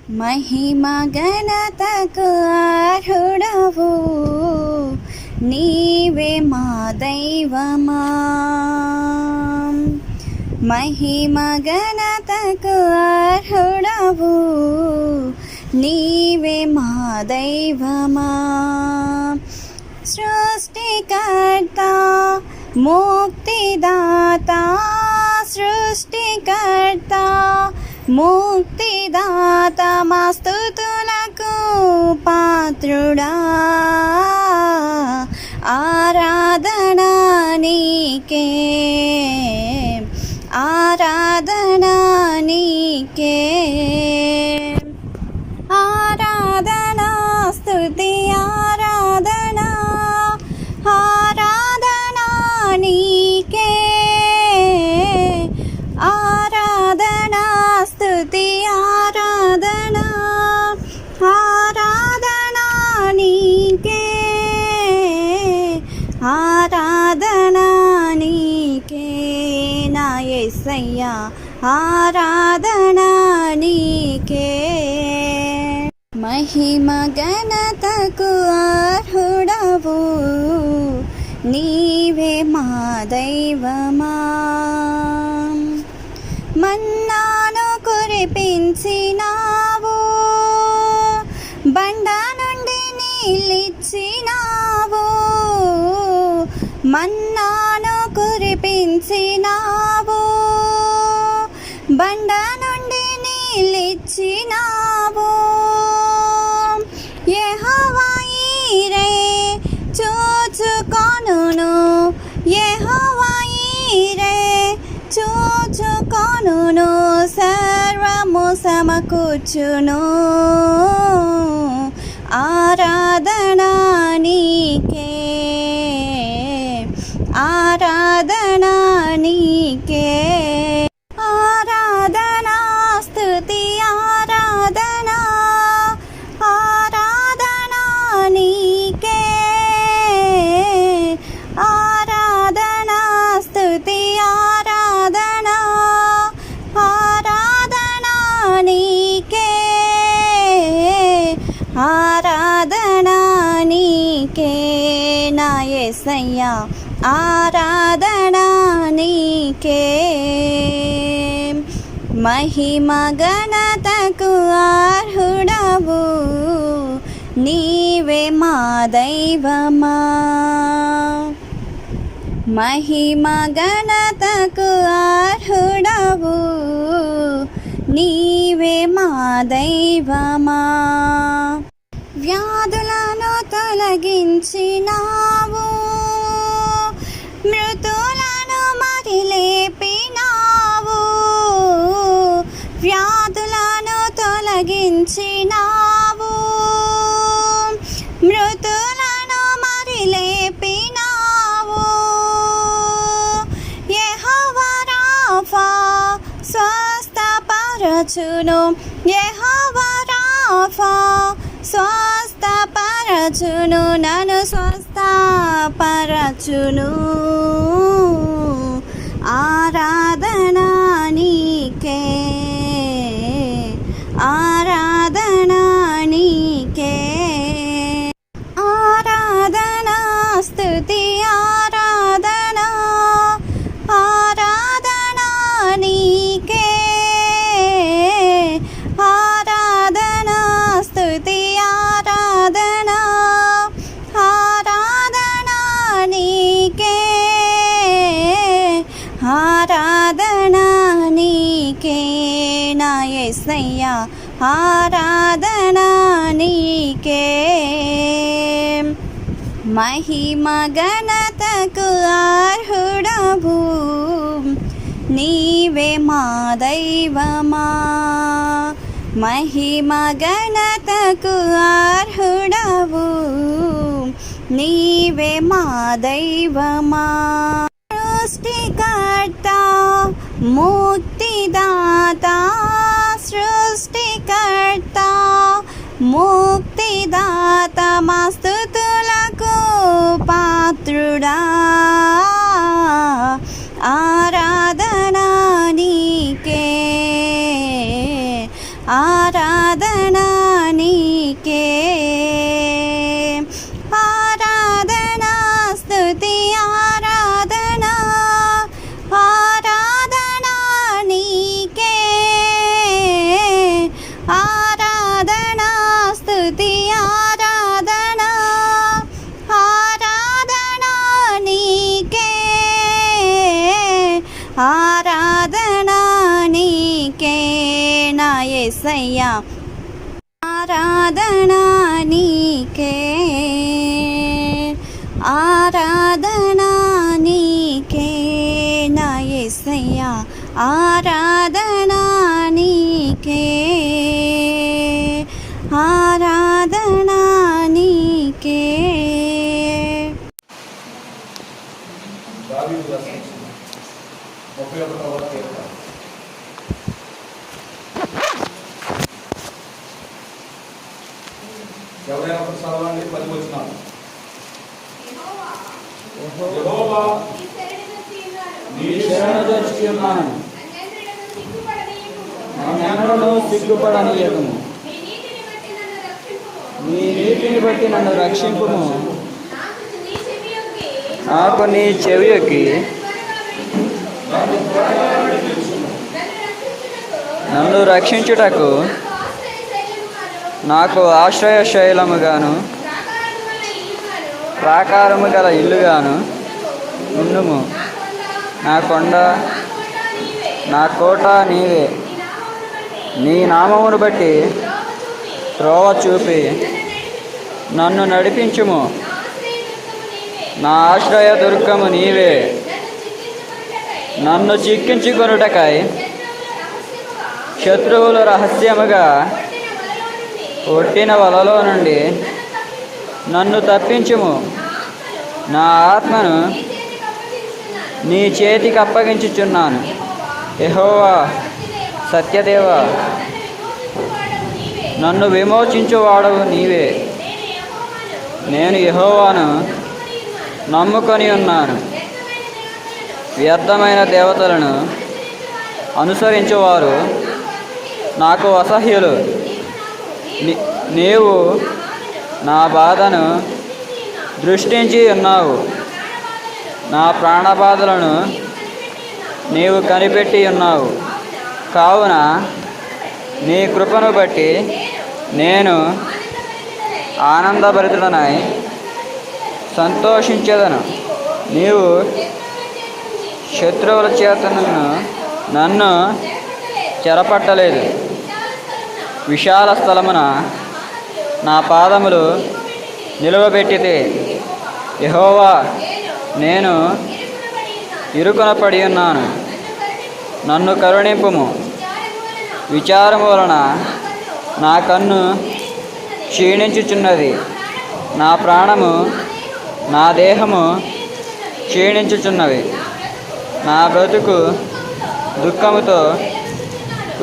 మహిమ ఘనతకు అర్హుడవు నీవే మా దైవమా. మహిమ ఘనతకు అర్హుడవు నీవే మా దైవమా. సృష్టికర్త ముక్తిదాత సృష్టికర్త ముక్తిదాత మా స్తుతులకు పాత్రుడా. ఆరాధనా నీకే ఆరాధనా నీకే ఆరాధనా స్తుతి ఆరాధనా ఆరాధనా నీకే ఆరాధనా స్తుతి ఆరాధనా ఆరాధనా నీకే ఆరాధనా నీకే నా యేసయ్యా ఆరాధనా నీకే. మహిమ ఘనతకు అర్హుడవు నీవే మా దైవమా. మన్నాను కురిపించినావు బండ నుండి నీళ్ళిచ్చినావు. మన్నాను కురిపించినావు బండ నుండి నీళ్ళిచ్చినావు. యెహోవా ఈరే చూచుకొనును యెహోవా ఈరే చూచుకొనును సర్వము సమకూర్చును. ఆరాధనా నీకే ఆరాధనా నీకే ఆరాధనా స్తుతి ఆరాధనా ఆరాధనా నీకే ఆరాధనా స్తుతి ఆరాధనా ఆరాధనా నీకే ఆరాధనా నీకే నా యేసయ్యా ఆరాధనా నీకే. మహిమ ఘనతకు అర్హుడవు నీవే మా దైవమా. మహిమ ఘనతకు అర్హుడవు నీవే మా దైవమా. వ్యాధులను తొలగించినావు మృతులను మరి లేపినావు. వ్యాధులను తొలగించినావు మృతులను మరి లేపినావు. యెహోవా రాఫా స్వస్థపరచును యెహోవా రాఫా స్వస్థపరచును నన్ను స్వస్థపరచును. ఆరాధనా నీకే ఆరాధనా నీకే ఆరాధనా స్తుతి ఆరాధనా ఆరాధనా నీకే ఆరాధనా స్తుతి ఆరాధనా ఆరాధనా నీకే ఆరాధనా నీకే నా యేసయ్యా ఆరాధనా నీకే. మహిమ ఘనతకు అర్హుడవు నీవే మా దైవమా. మహిమ ఘనతకు అర్హుడవు నీవే మా దైవమా. సృష్టికర్త ముక్తిదాత సృష్టికర్త ముక్తిదాత మా స్తుతులకు పాత్రుడా. ఆరాధనా నీకే ఆరాధనా నీకే, ఆరాధనా స్తుతి ఆరాధనా, ఆరాధనా నీకే, ఆరాధనా స్తుతి ఆరాధనా, ఆరాధనా నీకే, ఆరాధనా నీకే నా యేసయ్యా, ఆరాధనా నీకే, ఆరాధనా నీకే నా యేసయ్యా, ఆరాధనా నీకే, ఆరాధనా నీకే. ఎవరైనా ఒకటి చదవండి, 10 వచనాలు. యెహోవా నీ శరణు తెచ్చుచున్నాను, నన్నెన్నడూ సిగ్గుపడనీయకుము, నీ నీతిని బట్టి నన్ను రక్షింపుము, నాకు నీ చెవియొక్కి నన్ను రక్షించుటకు నాకు ఆశ్రయ శైలముగాను ప్రాకారము గల ఇల్లుగాను ఉండుము. నా కొండ నా కోట నీవే, నీ నామమును బట్టి త్రోవ చూపి నన్ను నడిపించుము. నా ఆశ్రయ దుర్గము నీవే, నన్ను చిక్కించుకొనుటకై శత్రువులు రహస్యముగా ఒట్టిన వలలో నుండి నన్ను తప్పించుము. నా ఆత్మను నీ చేతికి అప్పగించుచున్నాను. యెహోవా సత్యదేవా, నన్ను విమోచించువాడవు నీవే. నేను యెహోవాను నమ్ముకొని ఉన్నాను. వ్యర్థమైన దేవతలను అనుసరించువారు నాకు అసహ్యులు. నీవు నా బాధను దృష్టించి ఉన్నావు, నా ప్రాణబాధలను నీవు కనిపెట్టి ఉన్నావు. కావున నీ కృపను బట్టి నేను ఆనందభరితుడనై సంతోషించెదను. నీవు శత్రువుల చేత నన్ను చెరపట్టలేదు. విశాల స్థలమున నా పాదములు నిలువబెట్టితే. యెహోవా, నేను ఇరుకునపడి ఉన్నాను, నన్ను కరుణింపుము. విచారము వలన నా కన్ను క్షీణించుచున్నది, నా ప్రాణము నా దేహము క్షీణించుచున్నవి. నా బ్రతుకు దుఃఖముతో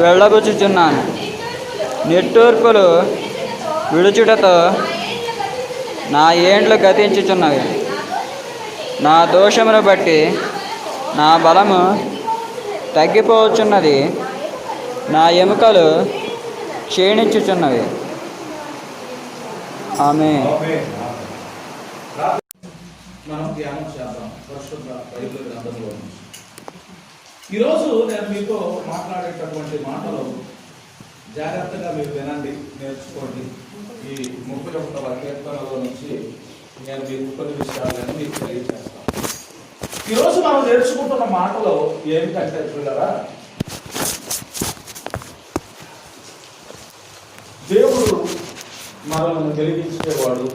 వెళ్ళబుచ్చుచున్నాను. నిట్టూర్పులు విడుచుటతో నా ఏండ్లు గతించుచున్నవి. నా దోషమును బట్టి నా బలము తగ్గిపోవచ్చున్నది, నా ఎముకలు క్షీణించుచున్నవి. ఆమేన్. మనం ధ్యానం చేద్దాం పరిశుద్ధ బైబిల్ గ్రంథంలో. ఈరోజు నేను మీతో మాట్లాడేటటువంటి మాటలు జాగ్రత్తగా మీరు వినండి, నేర్చుకోండి. ఈ 31వ కీర్తనలో నుంచి నేను మీకు కొన్ని విషయాలను మీకు తెలియజేస్తాను. ఈరోజు మనం నేర్చుకుంటున్న మాటలు ఏమిటంటే పిల్లరా, దేవుడు మనల్ని వెలిగించేవాడు.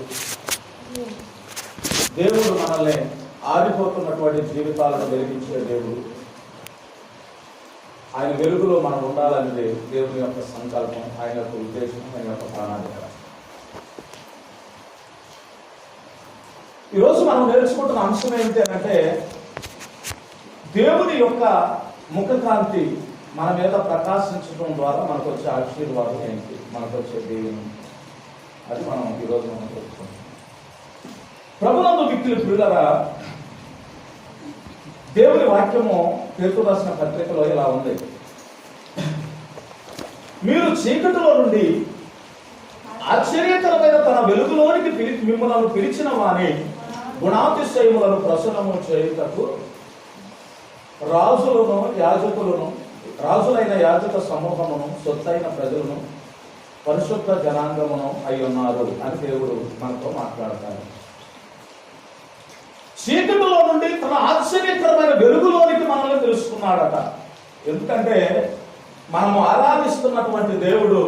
దేవుడు మనల్ని ఆరిపోతున్నటువంటి జీవితాలను వెలిగించే దేవుడు. ఆయన వెలుగులో మనం ఉండాలనేది దేవుని యొక్క సంకల్పం, ఆయన యొక్క ఉద్దేశం, ఆయన యొక్క ప్రణాళిక. ఈరోజు మనం నేర్చుకుంటున్న అంశం ఏంటి అంటే, దేవుని యొక్క ముఖకాంతి మన మీద ప్రకాశించడం ద్వారా మనకు వచ్చే ఆశీర్వాదం ఏంటి, మనకు వచ్చే దేవుని, అది మనం ఈరోజు మనం తెలుసుకుంటాం. ప్రభునందు వ్యక్తులు పిల్లరా, దేవుని వాక్యము పేతురు రాసిన పత్రికలో ఇలా ఉంది. మీరు చీకటిలో నుండి ఆశ్చర్యకరమైన తన వెలుగులోనికి మిమ్మల్ని పిలిచిన వాని గుణాతిశయములను ప్రసన్నము చేయుటకు రాజులను యాజకులను రాజులైన యాజక సమూహమును సొత్తైన ప్రజలను పరిశుద్ధ జనాంగమును అయి ఉన్నారు అని దేవుడు మనతో మాట్లాడతారు. చీకటిలో నుండి తన ఆశ్చర్యకరమైన వెలుగులోనికి మనల్ని తెలుసుకున్నాడట. ఎందుకంటే మనము ఆరాధిస్తున్నటువంటి దేవుడు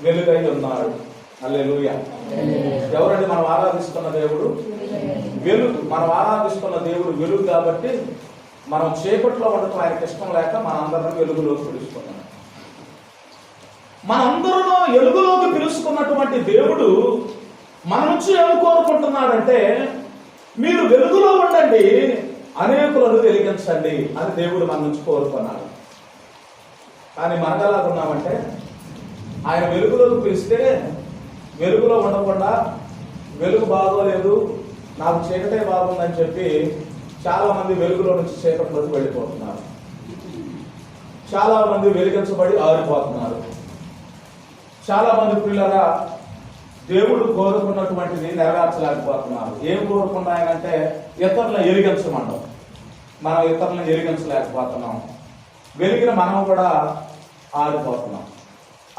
వెలుగై ఉన్నాడు. హల్లెలూయా. ఎవరండి మనం ఆరాధిస్తున్న దేవుడు? వెలుగు. మనం ఆరాధిస్తున్న దేవుడు వెలుగు కాబట్టి మనం చీకట్లో ఉండటం ఆయనకి ఇష్టం లేక మనందరం వెలుగులోకి పిలుచుకున్నాం. మనందరూ వెలుగులోకి పిలుచుకున్నటువంటి దేవుడు మన నుంచి ఏమి కోరుకుంటున్నాడంటే, మీరు వెలుగులో ఉండండి, అనేకులను వెలిగించండి అని దేవుడు మన నుంచి కోరుకున్నాడు. కానీ మనగలాగున్నామంటే, ఆయన వెలుగులోకి పిలిస్తే వెలుగులో ఉండకుండా వెలుగు బాగోలేదు, నాకు చీకటే బాగుందని చెప్పి చాలా మంది వెలుగులో నుంచి చీకటిలోకి వెళ్ళిపోతున్నారు. చాలా మంది వెలిగించబడి ఆరిపోతున్నారు. చాలా మంది పిల్లగా దేవుడు కోరుకున్నటువంటిది నెరవేర్చలేకపోతున్నారు. ఏం కోరుకున్నాయనంటే ఇతరులను ఎరిగించమంటాం. మనం ఇతరులను ఎరిగించలేకపోతున్నాం. వెలిగిన మనం కూడా ఆరిపోతున్నాం.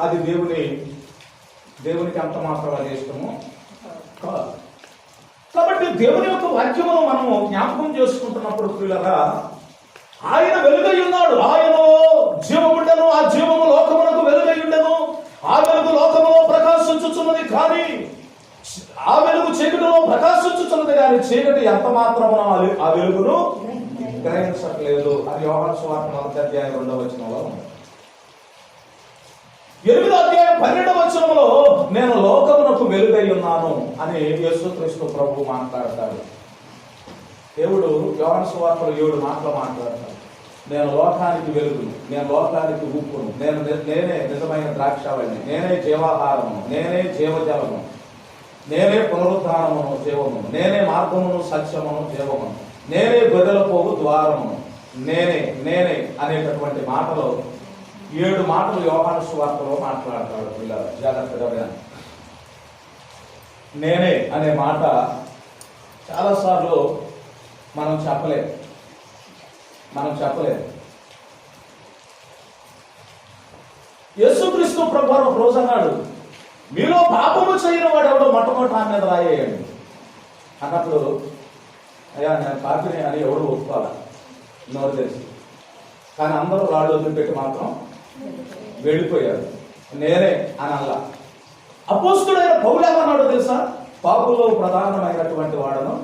అది దేవునికి ఎంత మాత్రం ఇష్టము కాదు. కాబట్టి దేవుని యొక్క వాక్యమును మనము జ్ఞాపకం చేసుకుంటున్నప్పుడు పిల్లగా ఆయన వెలుగై ఉన్నాడు. ఆయన జీవముండెను, ఆ జీవము లోకమునకు వెలుగై ఉండెను. ఆ వెలుగు లోకములో ప్రకాశించుచున్నది కానీ ఆ వెలుగు చీకటిలో ప్రకాశించుచున్నది కానీ చీకటి ఎంత మాత్రమున ఆ వెలుగును గ్రహించట్లేదు. అది యోహాను సువార్త 4వ అధ్యాయం 2వ వచనంలో ఉంది. 8వ అధ్యాయం 12వ వచనంలో నేను లోకమునకు వెలుగై ఉన్నాను అని యేసుక్రీస్తు ప్రభువు మాట్లాడతాడు. దేవుడు యోహాను సువార్తలో 7 మాటలు మాట్లాడతాడు. నేను లోకానికి వెలుగును, నేను లోకానికి ఉప్పును, నేనే నిజమైన ద్రాక్షావళిని, నేనే జీవాహారమును, నేనే జీవజలము, నేనే పునరుద్ధానమును జీవమును, నేనే మార్గమును సత్యమును జీవమును, నేనే గొర్రెల పోగు ద్వారమును, నేనే అనేటటువంటి మాటలు 7 మాటలు యోహాను సువార్తలో మాట్లాడతాడు. పిల్లలు జాగ్రత్తగా వినండి. నేనే అనే మాట చాలాసార్లు మనం చెప్పలేదు. యేసుక్రీస్తు ప్రభువు ఒక రోజు అన్నాడు, మీలో పాపము చేయని వాడు ఎవడో మొట్టమొదటి ఆమె మీద రాయేయండి అన్నప్పుడు, అయ్యా నేను పాపిని అని ఎవడు ఒప్పుకోవాలి నోరు తెలిసి. కానీ అందరూ రాళ్ళు వదిలిపెట్టి మాత్రం వెళ్ళిపోయారు. నేనే అని అల్లా. అపోస్తుడైన పౌలు ఏమన్నాడో తెలుసా? పాపుల్లో ప్రధానమైనటువంటి వాడను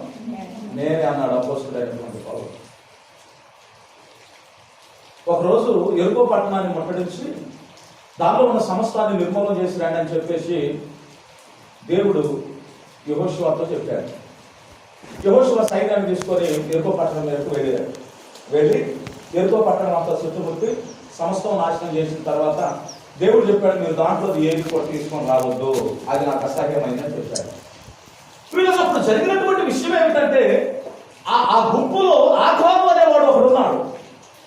నేనే అన్నాడు అపోస్తుడైనటువంటి పౌలు. ఒకరోజు ఎరుకో పట్టణాన్ని ముట్టడించి దానిలో ఉన్న సమస్తాన్ని నిర్మూలన చేసి రండి అని చెప్పేసి దేవుడు యెహోషువతో చెప్పాడు. యెహోషువ సైన్యాన్ని తీసుకొని ఎరుకో పట్టణం మీదకు వెళ్ళి ఎరుకో పట్టణం అంతా చుట్టుముట్టి సమస్తం నాశనం చేసిన తర్వాత దేవుడు చెప్పాడు, మీరు దాంట్లో ఏది కూడా తీసుకొని రావద్దు, అది నాకు అసహ్యమైందని చెప్పాడు. అప్పుడు జరిగినటువంటి విషయం ఏమిటంటే, ఆ గుంపులో ఆకారం అనేవాడు ఒకడు ఉన్నాడు.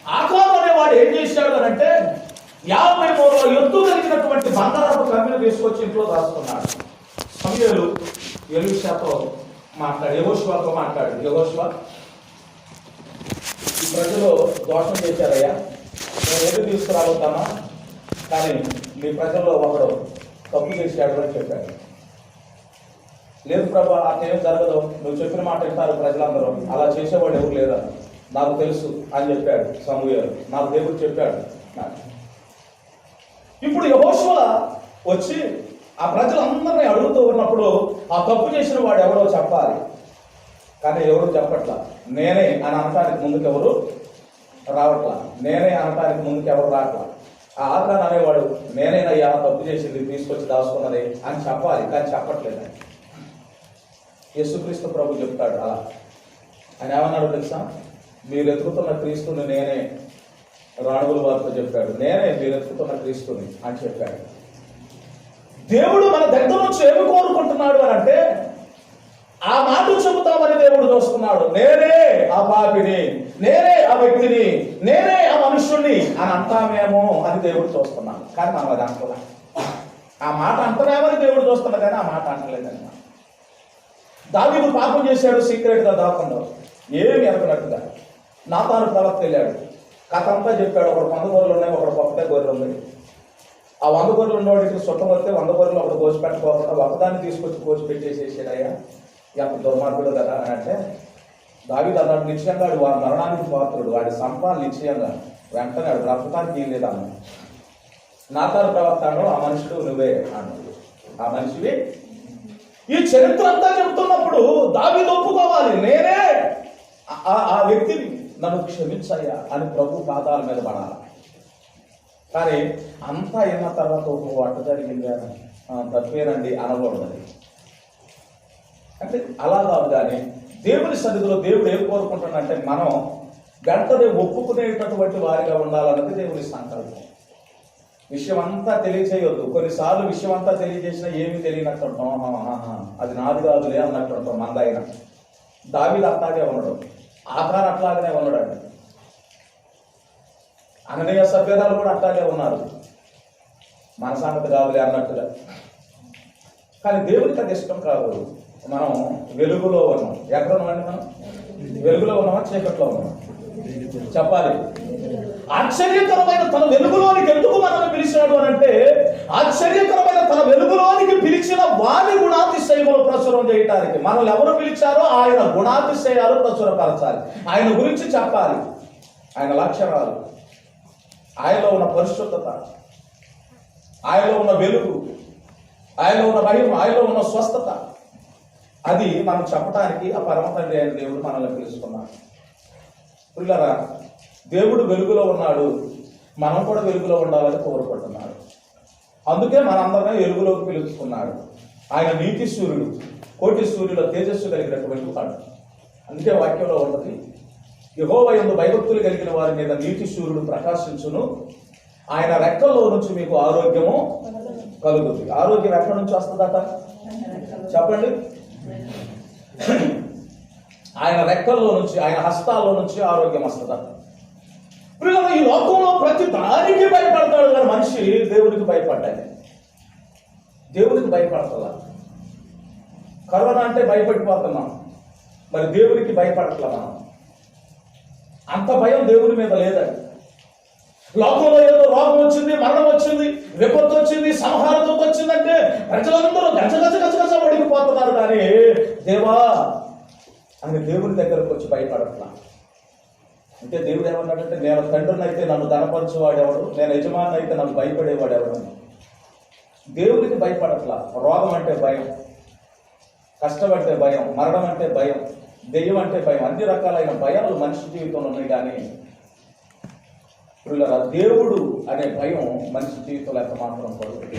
ఆకారం అనేవాడు ఏం చేశాడు అని అంటే 50 మూరల ఎత్తు కలిగినటువంటి బంగారపు కమ్మిని తీసుకొచ్చి ఇంట్లో దాచుకున్నాడు. సమూయేలు ఎలీషాతో యెహోషువతో మాట్లాడు, యెహోషువ ఈ ప్రజలు దోషం చేశారయ్యా, నేను ఎదురు తీసుకురాబోతామా, కానీ మీ ప్రజల్లో ఒకడు తప్పు చేశాడు అని చెప్పాడు. లేదు ప్రభా అట్లేం జరగదు, నువ్వు చెప్పిన మాట వింటారు ప్రజలందరూ, అలా చేసేవాడు ఎవరు లేదా, నాకు తెలుసు అని చెప్పాడు సమూయేలు. నాకు దేవుడు చెప్పాడు. ఇప్పుడు యెహోషువ వచ్చి ఆ ప్రజలందరినీ అడుగుతూ ఉన్నప్పుడు ఆ తప్పు చేసిన వాడు ఎవరో చెప్పాలి. కానీ ఎవరు చెప్పట్లా. నేనే అని అనటానికి ముందుకు ఎవరు రావట్లా. నేనే అనటానికి ముందుకు ఎవరు రావట్లా. ఆ ఆకాన్ అనేవాడు నేనేనయ్యా తప్పు చేసింది తీసుకొచ్చి దాచుకున్నది అని చెప్పాలి, కానీ చెప్పట్లేదు. యేసుక్రీస్తు ప్రభు చెప్తాడు అలా. ఆయన ఏమన్నాడు తెలుసా? మీరు ఎదుగుతున్న క్రీస్తుని నేనే, రాణువుల వారితో చెప్పాడు, నేనే మీరు ఎదుగుతున్న క్రీస్తుని అని చెప్పాడు. దేవుడు మన దగ్గర నుంచి ఏమి కోరుకుంటున్నాడు అని అంటే, ఆ మాట చెబుతామని దేవుడు చూస్తున్నాడు. నేనే ఆ పాపిని, నేనే ఆ వ్యక్తిని, నేనే ఆ మనుష్యుణ్ణి అని అంటామేమో అని దేవుడు చూస్తున్నాడు. కానీ మనం అది అంటలే. ఆ మాట అంటలేమని దేవుడు చూస్తున్నాడు, కానీ ఆ మాట అంటలేదన్నమాట. దావీదు పాపం చేశాడు, సీక్రెట్ గా దాకుండా, ఏమి ఎరగనట్టుగా. నాతాను ప్రవక్త వెళ్ళాడు, కథ అంతా చెప్పాడు. ఒకడు 100 గొర్రెలు ఉన్నాయి, ఒకడు ఒకటే గొర్రె ఉంది. ఆ 100 గొర్రెలు ఉన్నవాడికి సుట్టం వస్తే 100 గొర్రెలు ఒకటి కోసి పెట్టుకోకుండా ఒకదాన్ని తీసుకొచ్చి కోసి పెట్టేసేసాడయ్యా, ఎంత దుర్మార్గుడు కదా అని అంటే, దావీదు అన్నాడు, నిశ్చయంగా వాడి మరణానికి పాత్రుడు, వాడి సంపాదన నిశ్చయంగా వెంటనే వాడు బ్రతకానికి ఏం లేదా అన్నాడు. నాతాను ప్రవక్త అన్నాడు, ఆ మనుషుడు నువ్వే అన్నాడు. ఆ మనిషివి. ఈ చరిత్ర అంతా చెబుతున్నప్పుడు దావీదు ఒప్పుకోవాలి, నేనే ఆ వ్యక్తిని, నన్ను క్షమించయ్యా అని ప్రభు పాదాల మీద పడాలి. కానీ అంతా అయిన తర్వాత ఒక అట్ట జరిగింది అని తప్పేనండి అనకూడదు. అంటే అలా కాదు. కానీ దేవుని సన్నిధిలో దేవుడు ఏం కోరుకుంటాడంటే మనం వెంటనే ఒప్పుకునేటటువంటి వారిగా ఉండాలన్నది దేవుని సంకల్పం. విషయం అంతా తెలియచేయొద్దు. కొన్నిసార్లు విషయం అంతా తెలియజేసినా ఏమీ తెలియనట్టు ఉంటాం, అది నాది కాదులే అన్నట్టు ఉంటాం. మందైన దావీదు అట్లాగే ఉండడు, ఆకారం అట్లాగనే ఉన్నాడు. అననీయ సభ్యురాలు కూడా అట్లాగే ఉన్నారు, మన సంగతి కాదులే అన్నట్టుగా. కానీ దేవుడికి అది ఇష్టం కాదు. మనం వెలుగులో ఉన్నాం. ఎక్కడ ఉన్నామండి? మనం వెలుగులో ఉన్నామా, చీకట్లో ఉన్నామా? చెప్పాలి. ఆశ్చర్యకరమైన తన వెలుగులోనికి ఎందుకు మనల్ని పిలిచాడు అని అంటే, ఆశ్చర్యకరమైన తన వెలుగులోనికి పిలిచిన వారి గుణాతిశయములు ప్రచురం చేయటానికి. మనల్ని ఎవరు పిలిచారో ఆయన గుణాతిశయాలు ప్రచురపరచాలి, ఆయన గురించి చెప్పాలి, ఆయన లక్షణాలు, ఆయనలో ఉన్న పరిశుద్ధత, ఆయనలో ఉన్న వెలుగు, ఆయనలో ఉన్న భయం, ఆయనలో ఉన్న స్వస్థత, అది మనం చెప్పడానికి ఆ పరమ తండ్రి అయిన దేవుడు మనల్ని పిలుచుకున్నాడు. పిల్లరా, దేవుడు వెలుగులో ఉన్నాడు, మనం కూడా వెలుగులో ఉండాలని కోరుకుంటున్నాడు. అందుకే మనందరినీ వెలుగులోకి పిలుచుకున్నాడు. ఆయన నీతి సూర్యుడు, కోటి సూర్యుల తేజస్సు కలిగినటువంటి వాడు. అందుకే వాక్యంలో ఉన్నది, యెహోవా యందు భయభక్తులు కలిగిన వారి మీద నీతి సూర్యుడు ప్రకాశించును, ఆయన రెక్కల్లో నుంచి మీకు ఆరోగ్యము కలుగుతుంది. ఆరోగ్యం ఎక్కడి నుంచి వస్తుందట చెప్పండి? ఆయన రెక్కల్లో నుంచి, ఆయన హస్తాల్లో నుంచి ఆరోగ్యం వస్తుందట. ఈ లోకంలో ప్రతి దానికి భయపడతాడు కానీ మనిషి దేవుడికి భయపడ్డాడు. దేవుడికి భయపడతలా. కరోనా అంటే భయపడిపోతున్నాం, మరి దేవుడికి భయపడట్లా. మనం అంత భయం దేవుడి మీద లేదండి. లోకంలో ఏదో రోగం వచ్చింది, మరణం వచ్చింది, విపత్తు వచ్చింది, సంహారత వచ్చిందంటే ప్రజలందరూ గజగజ వడికిపోతున్నారు. కానీ దేవా అని దేవుడి దగ్గరకు వచ్చి భయపడట్లా. అంటే దేవుడు ఏమన్నాడంటే, నేను తండ్రిని అయితే నన్ను ధనపరచువాడేవాడు, నేను యజమాని అయితే నన్ను భయపడేవాడేవాడు. దేవుడికి భయపడట్లా. రోగం అంటే భయం, కష్టం అంటే భయం, మరణం అంటే భయం, దెయ్యం అంటే భయం, అన్ని రకాలైన భయాలు మనిషి జీవితంలో ఉన్నాయి. కానీ పిల్లల దేవుడు అనే భయం మనిషి జీవితంలో ఎంత మాత్రం పడుతుంది.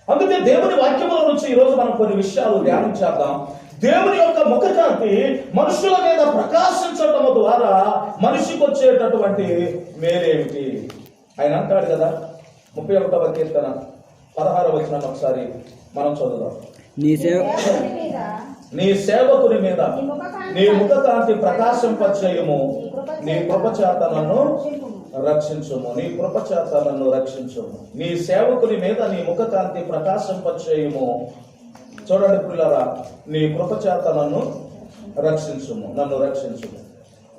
అందుకే దేవుని వాక్యముల నుంచి ఈరోజు మనం కొన్ని విషయాలు ధ్యానం చేద్దాం. దేవుని యొక్క ముఖకాంతి మనుషుల మీద ప్రకాశించటం ద్వారా మనిషికి వచ్చేటటువంటి మేలేమిటి? ఆయన అంటాడు కదా, 31వ కీర్తన 16వ వచనం ఒకసారి మనం చదువుదాం. నీ సేవకుని మీద నీ ముఖకాంతి ప్రకాశింపచేయము, నీ కృపచేత నన్ను రక్షించుము, నీ కృపచేత నన్ను రక్షించుము. నీ సేవకుని మీద నీ ముఖకాంతి ప్రకాశింపచేయము. చూడండి పిల్లరా, నీ కృపచేత నన్ను రక్షించుము, నన్ను రక్షించుము.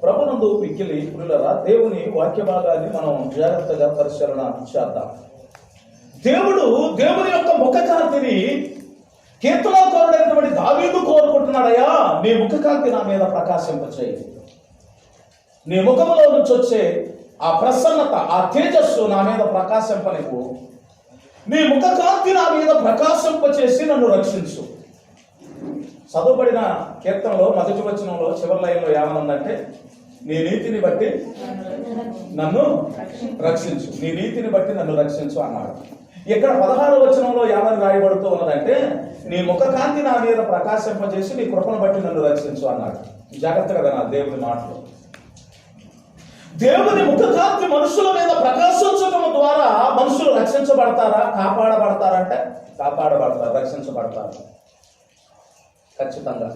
ప్రభునందు మిక్కిలి పిల్లరా, దేవుని వాక్య భాగాన్ని మనం జాగ్రత్తగా పరిశీలన చేద్దాం. దేవుని యొక్క ముఖకాంతిని కీర్తనాకారుడైనటువంటి దావీదు కోరుకుంటున్నాడయ్యా, నీ ముఖకాంతి నా మీద ప్రకాశింపచేయి. నీ ముఖములో నుంచి వచ్చే ఆ ప్రసన్నత, ఆ తేజస్సు నా మీద ప్రకాశింపనివ్వు. నీ ముఖకాంతి నా మీద ప్రకాశింపచేసి నన్ను రక్షించు. చదువుబడిన కీర్తనలో మొదటి వచనంలో చివరి లైన్లో ఏమనుందంటే, నీ నీతిని బట్టి నన్ను రక్షించు, నీ నీతిని బట్టి నన్ను రక్షించు అన్నాడు. ఇక్కడ 16వ వచనంలో ఏమని రాయబడుతూ ఉన్నదంటే, నీ ముఖకాంతి నా మీద ప్రకాశింపజేసి నీ కృపను బట్టి నన్ను రక్షించు అన్నాడు. జాగ్రత్తగా వినాలి దేవుని మాటలు. దేవుని ముఖకాంతి మనుషుల మీద ప్రకాశించడం ద్వారా మనుషులు రక్షించబడతారా, కాపాడబడతారంటే కాపాడబడతారు, రక్షించబడతారు. ఖచ్చితంగా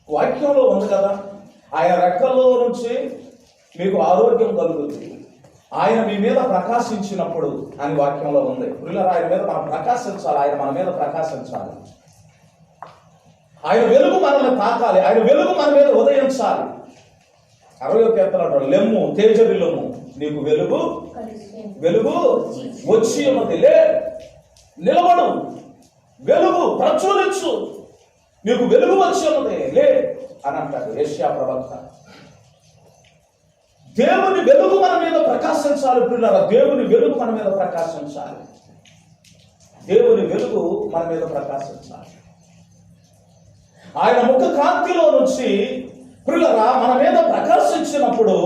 వాక్యంలో ఉంది కదా, ఆయన రెక్కల్లో నుంచి మీకు ఆరోగ్యం కలుగుతుంది, ఆయన మీ మీద ప్రకాశించినప్పుడు అని వాక్యంలో ఉంది. ప్రియులారా, ఆయన మీద మనం ప్రకాశించాలి, ఆయన మన మీద ప్రకాశించాలి, ఆయన వెలుగు మనల్ని తాకాలి, ఆయన వెలుగు మన మీద ఉదయించాలి. 60వ కీర్తన, లెమ్ము తేజరిల్లుము, నీకు వెలుగు వచ్చి ఉన్నది, లే నిలబడు, వెలుగు ప్రచురించు, నీకు వెలుగు వచ్చి ఉన్నది, లే అని అంటాడు యెషయా ప్రవక్త. దేవుని వెలుగు మన మీద ప్రకాశించాలి ప్రియులారా, దేవుని వెలుగు మన మీద ప్రకాశించాలి, దేవుని వెలుగు మన మీద ప్రకాశించాలి. ఆయన ముఖ కాంతిలో నుంచి ప్రియులారా మన మీద ప్రకాశించినప్పుడు,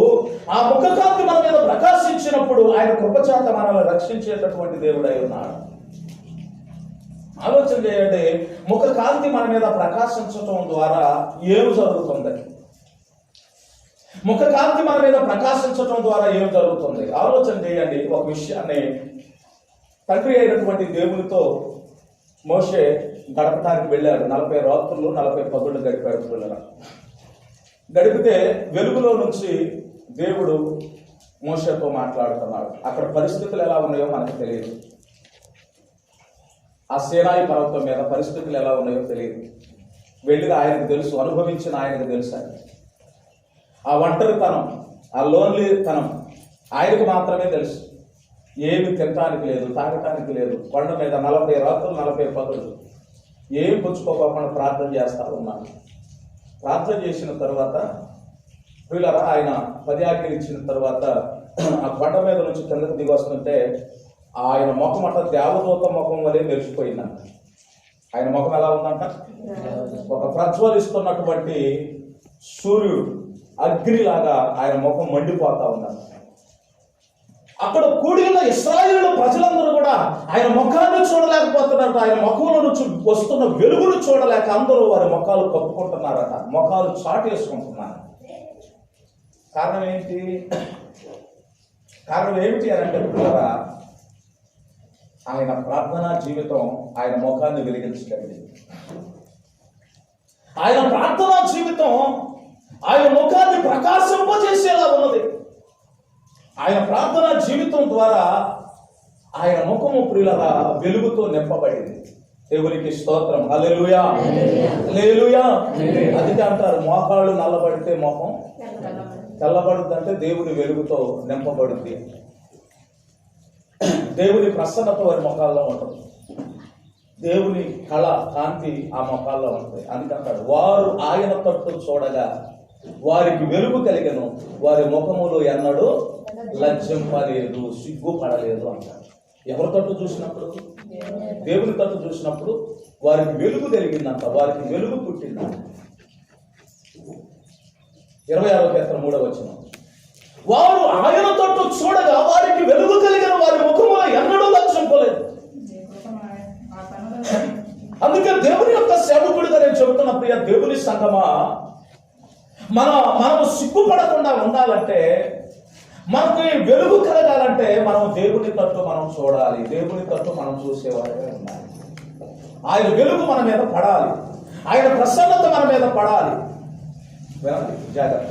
ఆ ముఖ కాంతి మన మీద ప్రకాశించినప్పుడు ఆయన కృపచేత మనల్ని రక్షించేటటువంటి దేవుడై ఉన్నాడు. ఆలోచన చేయండి, ముఖ కాంతి మన మీద ప్రకాశించటం ద్వారా ఏం జరుగుతుంది? ముఖ కాంతి మన మీద ప్రకాశించటం ద్వారా ఏం జరుగుతుంది? ఆలోచన చేయండి. ఒక విషయాన్ని తండ్రి అయినటువంటి దేవునితో మోషే గడపడానికి వెళ్ళాడు. 40 రాత్రులు 40 పగుళ్ళు గడిపాడు పిల్లల. గడిపితే వెలుగులో నుంచి దేవుడు మోషేతో మాట్లాడుతున్నాడు. అక్కడ పరిస్థితులు ఎలా ఉన్నాయో మనకు తెలియదు. ఆ సీనాయి పర్వతం మీద పరిస్థితులు ఎలా ఉన్నాయో తెలియదు. వెళ్ళిన ఆయనకు తెలుసు, అనుభవించిన ఆయనకు తెలుసు. ఆ ఒంటరితనం, ఆ లోన్లీతనం ఆయనకు మాత్రమే తెలుసు. ఏమి తినటానికి లేదు, తాగటానికి లేదు. కొండ మీద 40 రాత్రులు 40 పగుళ్ళు ఏం పుచ్చుకోకుండా ప్రార్థన చేస్తా ఉన్నాను. ప్రార్థన చేసిన తర్వాత వీళ్ళరా ఆయన 10 ఆజ్ఞలు ఇచ్చిన తర్వాత ఆ కొండ మీద నుంచి కిందకు దిగి వస్తుంటే ఆయన ముఖం అంట దేవదూత ముఖం వలె మెరిసిపోయిందంట. ఆయన ముఖం ఎలా ఉందంట? ఒక ప్రజ్వలిస్తున్నటువంటి సూర్యుడు అగ్నిలాగా ఆయన ముఖం మండిపోతా ఉందంట. అక్కడ కూడి ఉన్న ఇశ్రాయేలు ప్రజలందరూ కూడా ఆయన ముఖాన్ని చూడలేకపోతున్నారట. ఆయన ముఖంలో నుంచి వస్తున్న వెలుగును చూడలేక అందరూ వారి ముఖాలు కప్పుకుంటున్నారట, ముఖాలు చాటేసుకుంటున్నారు. కారణం ఏంటి? కారణం ఏమిటి అని అంటే పిల్లరా, ఆయన ప్రార్థనా జీవితం ఆయన ముఖాన్ని వెలిగించగలిగింది. ఆయన ప్రార్థనా జీవితం ఆయన ముఖాన్ని ప్రకాశింపజేసేలా ఉన్నది. ఆయన ప్రార్థనా జీవితం ద్వారా ఆయన ముఖము ప్రియులరా వెలుగుతో నింపబడింది. దేవునికి స్తోత్రం. హల్లెలూయా, హల్లెలూయా. అందుకే అంటారు, మోకాళ్ళు నల్లబడితే ముఖం తెల్లబడుద్ది అంటే దేవుని వెలుగుతో నింపబడుద్ది. దేవుని ప్రసన్నత వారి ముఖాల్లో ఉంటుంది, దేవుని కళ కాంతి ఆ ముఖాల్లో ఉంటుంది. అందుకంటాడు, వారు ఆయన తట్టు చూడగా వారికి వెలుగు కలిగెను, వారి ముఖములో ఎన్నడూ లజ్జింపలేదు, సిగ్గుపడలేదు అంటారు. ఎవరి తట్టు చూసినప్పుడు? దేవుని తట్టు చూసినప్పుడు వారికి వెలుగు కలిగిందంట, వారికి వెలుగు పుట్టిందంట. 26వ కీర్తన 3వ వచనం, వారు ఆయన తట్టు చూడగా వారికి వెలుగు కలిగిన, వారి ముఖములో ఎన్నడూ లజ్జింపలేదు. అందుకే దేవుని యొక్క సేవకుడిగా నేను చెబుతున్న ప్రియ దేవుని సంగమా, మనం సిగ్గుపడకుండా ఉండాలంటే, మనకు వెలుగు కలగాలంటే మనం దేవుని తట్టు మనం చూడాలి, దేవుని తట్టు మనం చూసేవారే ఉండాలి. ఆయన వెలుగు మన మీద పడాలి, ఆయన ప్రసన్నత మన మీద పడాలి. జాగ్రత్త.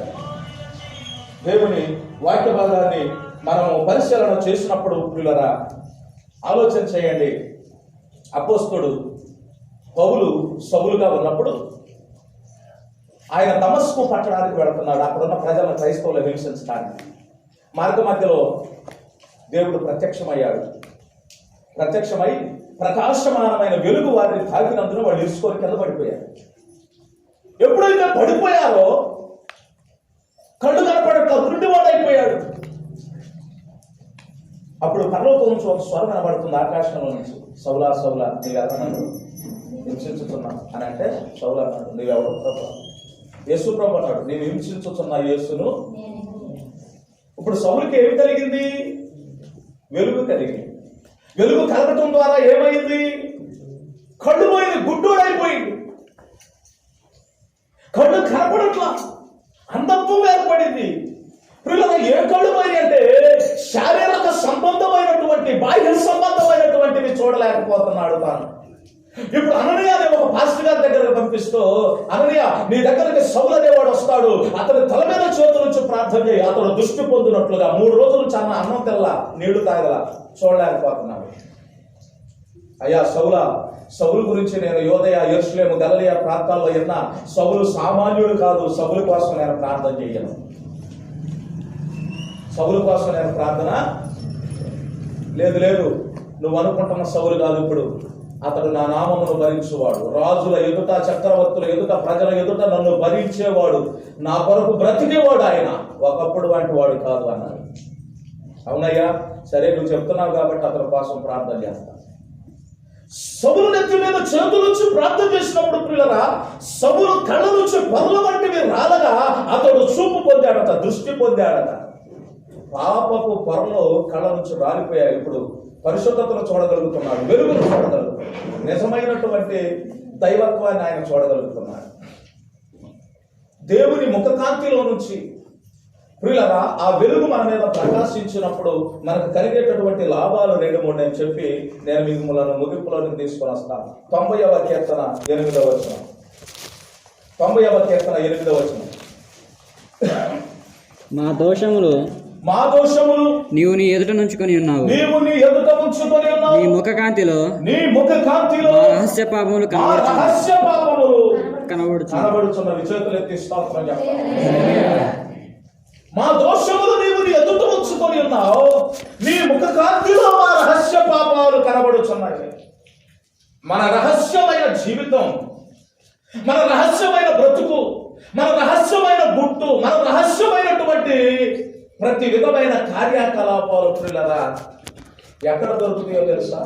దేవుని వాక్య భాగాన్ని మనము పరిశీలన చేసినప్పుడు ప్రియులరా ఆలోచన చేయండి. అపోస్తలుడు పౌలు సౌలుగా ఉన్నప్పుడు ఆయన దమస్కు పట్టణానికి వెళుతున్నాడు. అక్కడున్న ప్రజలను క్రైస్తవులు హింసించడానికి మార్గ మధ్యలో దేవుడు ప్రత్యక్షమయ్యాడు. ప్రత్యక్షమై ప్రకాశమానమైన వెలుగు వారిని తాకినందున వాళ్ళు ఇరుచుకొని కింద పడిపోయారు. ఎప్పుడైతే పడిపోయారో కళ్ళు కనపడక గుడ్డివాడైపోయాడు. అప్పుడు పరలోకం నుంచి ఒక స్వరం కనబడుతుంది ఆకాశంలో నుంచి, సౌలా సౌలా నీవెవరు నన్ను హింసించుతున్నా అని అంటే, సౌలా అన్నాడు, నీవెవడు ప్రభు? యేసు ప్రభు అన్నాడు, నేను హింసించుతున్న యేసును. ఇప్పుడు సౌలుకి ఏమి కలిగింది? వెలుగు కలిగింది. వెలుగు కలగటం ద్వారా ఏమైంది? కళ్ళు పోయింది, గుడ్డోడైపోయింది, కళ్ళు కనపడట్లా, అంధత్వం ఏర్పడింది. పిల్లలు ఏ కళ్ళు పోయి అంటే శారీరక సంబంధమైనటువంటి బాహ్య సంబంధమైనటువంటివి చూడలేకపోతున్నాడు తాను. ఇప్పుడు అననీయ అనే ఒక పాస్టర్ గారి దగ్గరకు పంపిస్తూ, అననీయ నీ దగ్గరికి సౌలు అనేవాడు వస్తాడు, అతని తల మీద చేతుల నుంచి ప్రార్థన చేయి, అతడు దృష్టి పొందినట్లుగా. 3 రోజుల నుంచి అన్న అన్నం తెల్లా, నీళ్లు తాగలా, చూడలేకపోతున్నాడు. అయ్యా సౌలు గురించి నేను యోదయ, యెరూషలేము, గలిలయ ప్రాంతాల్లో విన్నా. సౌలు సామాన్యుడు కాదు. సౌలు కోసం నేను ప్రార్థన చేయను. సౌలు కోసం నేను ప్రార్థన లేదు. నువ్వు అనుకుంటున్న సౌలు కాదు. ఇప్పుడు అతడు నా నామమును భరించువాడు, రాజుల ఎదుట, చక్రవర్తుల ఎదుట, ప్రజల ఎదుట నన్ను భరించేవాడు, నా కొరకు బ్రతికేవాడు. ఆయన ఒకప్పుడు వంటి వాడు కాదు అన్నాడు. అవునయ్యా, సరే నువ్వు చెప్తున్నావు కాబట్టి అతని కోసం ప్రార్థన చేస్తాను. సౌలు నెత్తి మీద చేతుల నుంచి ప్రార్థన చేసినప్పుడు పిల్లరా, సౌలు కళ్ళ నుంచి పొరల వంటివి రాలగా అతడు చూపు పొందాడట, దృష్టి పొందాడట. పాపపు పొరలు కళ్ళ నుంచి రాలిపోయాయి. ఇప్పుడు పరిశుద్ధతను చూడగలుగుతున్నాడు, వెలుగును చూడగలుగుతున్నాడు, నిజమైనటువంటి దైవత్వాన్ని ఆయన చూడగలుగుతున్నాడు. దేవుని ముఖకాంతిలో నుంచి ప్రియులరా ఆ వెలుగు మన మీద ప్రకాశించినప్పుడు మనకు కలిగేటటువంటి లాభాలు 2-3 అని చెప్పి నేను మిమ్మల్ని ముగింపులోకి తీసుకొని వస్తాను. 90వ కీర్తన 8వ వచనం. 90వ కీర్తన 8వ వచనం. మా దోషములు నీవు నీ ఎదుట ఉంచుకొని ఉన్నావు. నీ ముఖ కాంతిలో మా రహస్య పాపములు కనబడుచున్నవి. చేతులు ఎత్తి స్తోత్రం చెప్పాలి. మా దోషములు నీవు నీ ఎదుట ఉంచుకొని ఉన్నావు, నీ ముఖ కాంతిలో మా రహస్య పాపాలు కనబడుచున్నాయి. మన రహస్యమైన జీవితం, మన రహస్యమైన బ్రతుకు, మన రహస్యమైన గుట్టు, మన రహస్యమైనటువంటి ప్రతి విధమైన కార్యకలాపాలు పిల్లరా ఎక్కడ దొరుకుతాయో తెలుసా?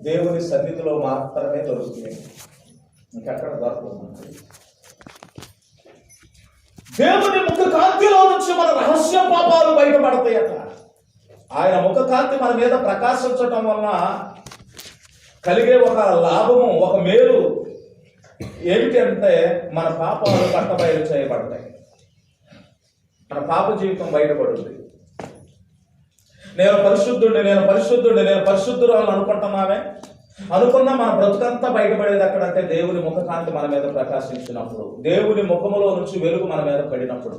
దేవుని సన్నిధిలో మాత్రమే దొరుకుతాయి, ఇంకెక్కడ దొరకదు. దేవుని ముఖ కాంతిలో నుంచి మన రహస్య పాపాలు బయటపడతాయట. ఆయన ముఖ కాంతి మన మీద ప్రకాశించటం వలన కలిగే ఒక లాభము, ఒక మేలు ఏమిటి అంటే మన పాపాలు బట్టబయలు చేయబడతాయి, మన పాప జీవితం బయటపడుతుంది. నేను పరిశుద్ధురాలు అనుకుంటున్నామే, అనుకున్నా మన బ్రతుకంతా బయటపడేది ఎక్కడంటే దేవుని ముఖకాంతి మన మీద ప్రకాశించినప్పుడు, దేవుని ముఖములో నుంచి వెలుగు మన మీద పడినప్పుడు,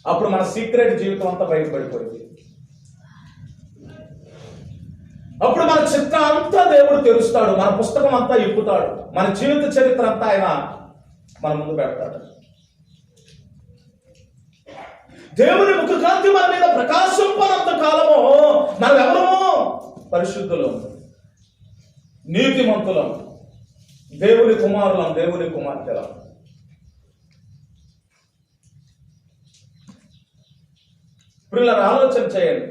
అప్పుడు మన సీక్రెట్ జీవితం అంతా బయటపడిపోయింది. అప్పుడు మన చిత్రం అంతా దేవుడు తెరుస్తాడు, మన పుస్తకం అంతా ఇప్పుతాడు, మన జీవిత చరిత్ర అంతా ఆయన మన ముందు పెడతాడు. దేవుని ముఖకాంతి మన మీద ప్రకాశింపనంత కాలము మనం ఎవరమో పరిశుద్ధులం, నీతిమంతులం, దేవుని కుమారులం, దేవుని కుమార్తెలం. పిల్లలు ఆలోచన చేయండి.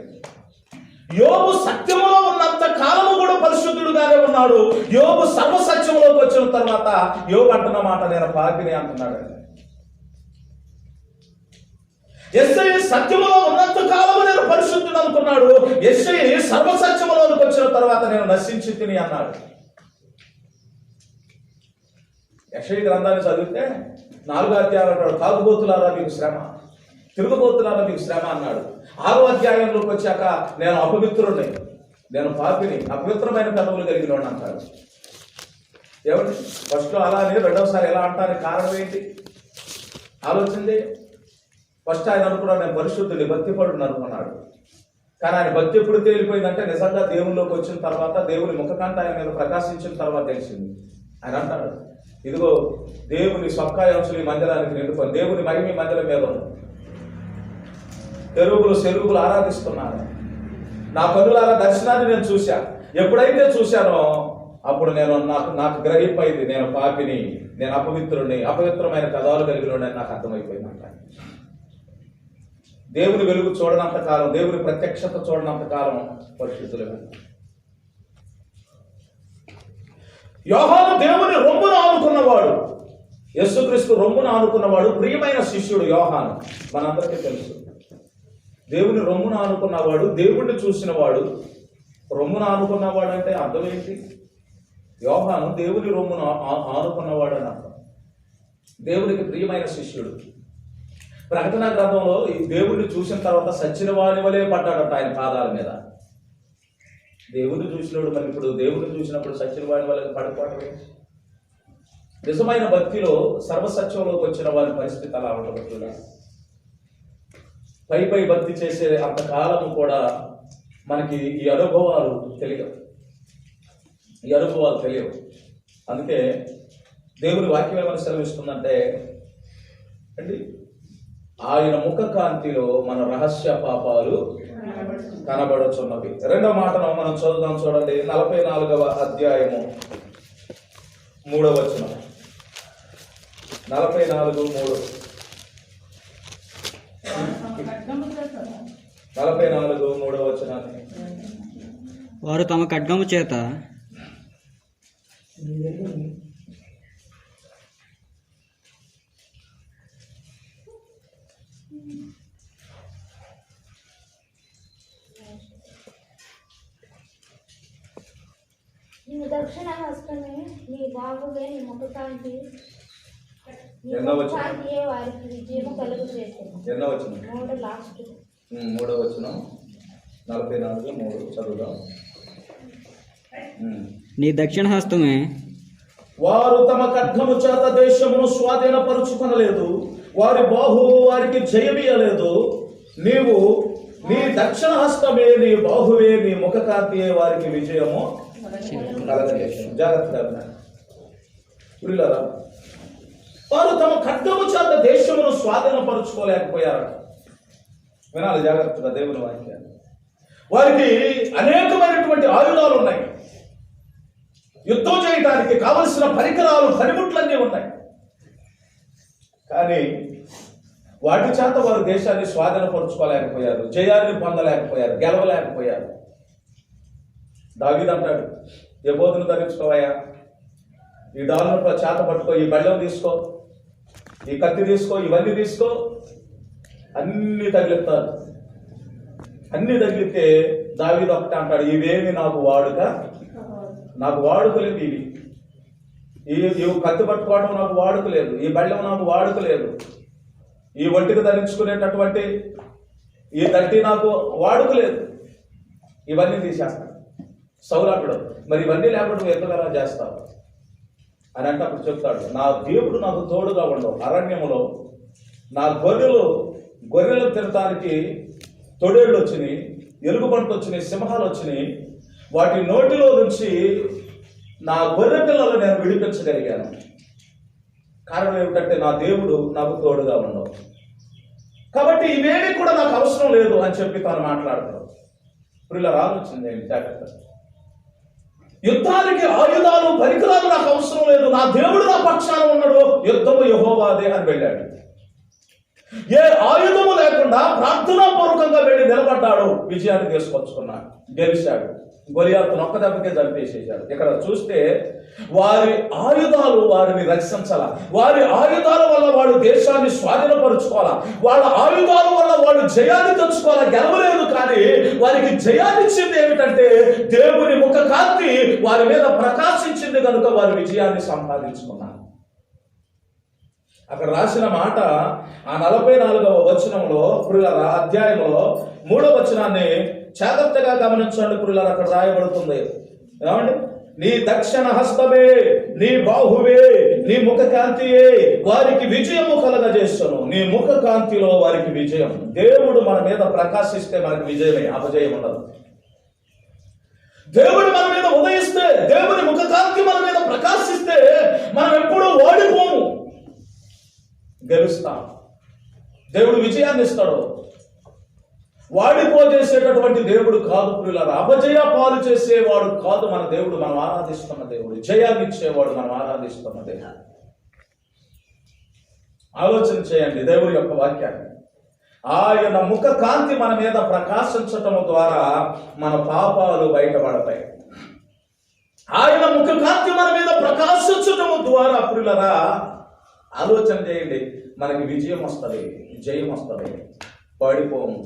యోబు సత్యములో ఉన్నంత కాలము కూడా పరిశుద్ధుడుగానే ఉన్నాడు. యోబు సర్వసత్యములోకి వచ్చిన తర్వాత యోబు అంటున్న మాట నేను పాపిని అంటున్నాడు. యెషయా సత్యములో ఉన్నంత కాలము నేను పరిశుద్ధుడు అనుకున్నాడు. యెషయా సర్వసత్యములోకి వచ్చిన తర్వాత నేను నశించి తిని అన్నాడు. యెషయా గ్రంథాన్ని చదివితే 4వ అధ్యాయం అంటాడు, తాగుబోతులారా మీకు శ్రమ, తిరుగుబోతులారా మీకు శ్రమ అన్నాడు. 6వ అధ్యాయంలోకి వచ్చాక నేను అపవిత్రుడిని, నేను పాపిని, అపవిత్రమైన పెదవులు కలిగిన వాడిని అంటాడు. ఏమండి ఫస్ట్లో అలా అని రెండవసారి ఎలా అంటానికి కారణం ఏంటి ఆలోచింది. ఫస్ట్ ఆయన అనుకున్నాడు నేను పరిశుద్ధుని, భక్తిపరుడిని అనుకున్నాడు. కానీ ఆయన భక్తి ఎప్పుడు తేలిపోయిందంటే నిజంగా దేవునిలోకి వచ్చిన తర్వాత, దేవుని ముఖకాంతి ఆయన మీద ప్రకాశించిన తర్వాత తెలిసింది. ఆయన అంటాడు, ఇదిగో దేవుని స్వకాయాంశులు ఈ మందిరానికి నిండుకొని, దేవుని మహిమ మందిరం మీద ఉంది, సెరుగులు ఆరాధిస్తున్నారు. నా కన్నులారా దర్శనాన్ని నేను చూశా. ఎప్పుడైతే చూశానో అప్పుడు నాకు గ్రహింపైంది, నేను పాపిని, నేను అపవిత్రుడిని, అపవిత్రమైన కథలు కలిగిన నాకు అర్థమైపోయింది అంట. దేవుని వెలుగు చూడనంత కాలం, దేవుని ప్రత్యక్షత చూడనంత కాలం పరిశుద్ధులు. యోహాను దేవుని రొమ్మున ఆనుకున్నవాడు, యేసుక్రీస్తు రొమ్మున ఆనుకున్నవాడు, ప్రియమైన శిష్యుడు యోహాను. మనందరికీ తెలుసు దేవుని రొమ్మున ఆనుకున్నవాడు, దేవుణ్ణి చూసినవాడు. రొమ్మున ఆనుకున్నవాడు అంటే అర్థం ఏంటి? యోహాను దేవుని రొమ్మున ఆనుకున్నవాడు అని అర్థం. దేవునికి ప్రియమైన శిష్యుడు. ప్రకటన గ్రంథంలో ఈ దేవుణ్ణి చూసిన తర్వాత సచ్చిన వాని వలె పడ్డాడట ఆయన పాదాల మీద. దేవుని చూసినప్పుడు మరి ఇప్పుడు దేవుని చూసినప్పుడు సత్యం వాడి వాళ్ళకి పడిపోవటమే. నిజమైన భక్తిలో సర్వసత్యంలోకి వచ్చిన వారి పరిస్థితి అలా ఉండదు. పై భక్తి చేసే అంతకాలము కూడా మనకి ఈ అనుభవాలు తెలియవు. అందుకే దేవుని వాక్యం ఏమైనా సెలవిస్తుందంటే అండి, ఆయన ముఖ కాంతిలో మన రహస్య పాపాలు కనబడుచున్నవి. రెండవ మాటను మనం చదువుదాం, చూడండి. 44వ అధ్యాయము 3వ వచనం. 44:3. 44:3 వచనాన్ని. వారు తమ ఖడ్గము చేత నీ దక్షిణ హస్తమే, నీ బాహువే, నీ ముఖకాంతి వారికి విజయము కలుగు చేసేది. 3వ వచనం 44:3 చదువుదాం. నీ దక్షిణ హస్తమే, వారు తమ ఖడ్గము చేత దేశమును స్వాధీనపరుచుకొనలేదు, వారి బాహువు వారికి జయమియలేదు. నీవు నీ దక్షిణ హస్తమే, నీ బాహువే, నీ ముఖకాంతియే వారికి విజయము కలగజేశాను. జాగ్రత్తగా పురిలారా, వారు తమ ఖడ్గము చేత దేశమును స్వాధీనపరుచుకోలేకపోయారట. వినాలి జాగ్రత్తగా దేవుని వాక్యాన్ని. వారికి అనేకమైనటువంటి ఆయుధాలు ఉన్నాయి, యుద్ధం చేయడానికి కావలసిన పరికరాలు, పనిముట్లన్నీ ఉన్నాయి. కానీ వాటి చేత వారు దేశాన్ని స్వాధీనపరుచుకోలేకపోయారు, జయాన్ని పొందలేకపోయారు, గెలవలేకపోయారు. దావీదు అంటాడు, ఏ బోధను ధరించుకోవయ్యా, ఈ డాలును చేత పట్టుకో, ఈ బెల్లం తీసుకో, ఈ కత్తి తీసుకో, ఇవన్నీ తీసుకో, అన్ని తగిలిస్తారు. అన్ని తగిలితే దావీదు ఒకటి అంటాడు, ఇవేమి నాకు వాడుకలేదు. ఇవి కత్తి పట్టుకోవడం నాకు వాడుకలేదు, ఈ బెల్లం నాకు వాడుకలేదు, ఈ ఒంటికి ధరించుకునేటటువంటి ఈ దట్టి నాకు వాడుకలేదు. ఇవన్నీ తీసేస్తాడు. సౌరాకుడు, మరి ఇవన్నీ లేకుండా నువ్వు ఎంతగానో చేస్తావు అని అంటే అప్పుడు చెప్తాడు, నా దేవుడు నాకు తోడుగా ఉండవు. అరణ్యములో నా గొర్రెలు తినడానికి తొడేళ్ళు వచ్చినాయి, ఎలుగుబంట్లు వచ్చినాయి, సింహాలు వచ్చినాయి. వాటి నోటిలో నుంచి నా గొర్రె పిల్లలు నేను విడిపించగలిగాను. కారణం ఏమిటంటే నా దేవుడు నాకు తోడుగా ఉండవు. కాబట్టి ఇవేమీ కూడా నాకు అవసరం లేదు అని చెప్పి తాను మాట్లాడతాడు. ఇప్పుడు ఇలా ఆలోచింది జాగ్రత్త. యుద్ధానికి ఆయుధాలు, పరికరాలు నాకు అవసరం లేదు, నా దేవుడు నా పక్షాన ఉన్నాడు, యుద్ధము యెహోవాదే అని వెళ్ళాడు. ఏ ఆయుధము లేకుండా ప్రార్థనాపూర్వకంగా వెళ్ళి నిలబడ్డాడు, విజయాన్ని తీసుకొచ్చుకున్నాడు, గెలిచాడు. గొలియాతును ఒక్క దెబ్బకే చంపేసేశాడు. ఇక్కడ చూస్తే వారి ఆయుధాలు వారిని రక్షించాల, వారి ఆయుధాల వల్ల వాడు దేశాన్ని స్వాధీనపరుచుకోవాలా, వాళ్ళ ఆయుధాల వల్ల వాళ్ళు జయాన్ని తెచ్చుకోవాలా, గెలవలేదు. కానీ వారికి జయాన్ని ఇచ్చింది ఏమిటంటే దేవుని ముఖ కాంతి వారి మీద ప్రకాశించింది కనుక వారి విజయాన్ని సంపాదించుకున్నారు. అక్కడ రాసిన మాట ఆ 44వ వచనంలో పురులారా, అధ్యాయంలో 3వ వచనాన్ని జాగ్రత్తగా గమనించండి పురులారా. అక్కడ రాయబడుతుంది ఏమండి, నీ దక్షిణ హస్తమే, నీ బాహువే, నీ ముఖ కాంతియే వారికి విజయము కలగజేస్తాను. నీ ముఖ కాంతిలో వారికి విజయం. దేవుడు మన మీద ప్రకాశిస్తే మనకి విజయమే, అపజయం ఉండదు. దేవుడు మన మీద ఉదయిస్తే, దేవుని ముఖ కాంతి మన మీద ప్రకాశిస్తే మనం ఎప్పుడూ ఓడిపోము, గెలుస్తాం. దేవుడు విజయాన్ని ఇస్తాడు. వాడిపోజేసేటటువంటి దేవుడు కాదు ప్రియులారా, అపజయ పాలు చేసేవాడు కాదు మన దేవుడు. మనం ఆరాధిస్తున్న దేవుడు జయాన్ని ఇచ్చేవాడు, మనం ఆరాధిస్తున్న దేవుడు. ఆలోచన చేయండి దేవుడి యొక్క వాక్యాన్ని. ఆయన ముఖ కాంతి మన మీద ప్రకాశించటం ద్వారా మన పాపాలు బయటపడతాయి. ఆయన ముఖ కాంతి మన మీద ప్రకాశించటం ద్వారా ప్రియులారా ఆలోచన చేయండి, మనకి విజయం వస్తుంది, జయం వస్తుంది, పడిపోము.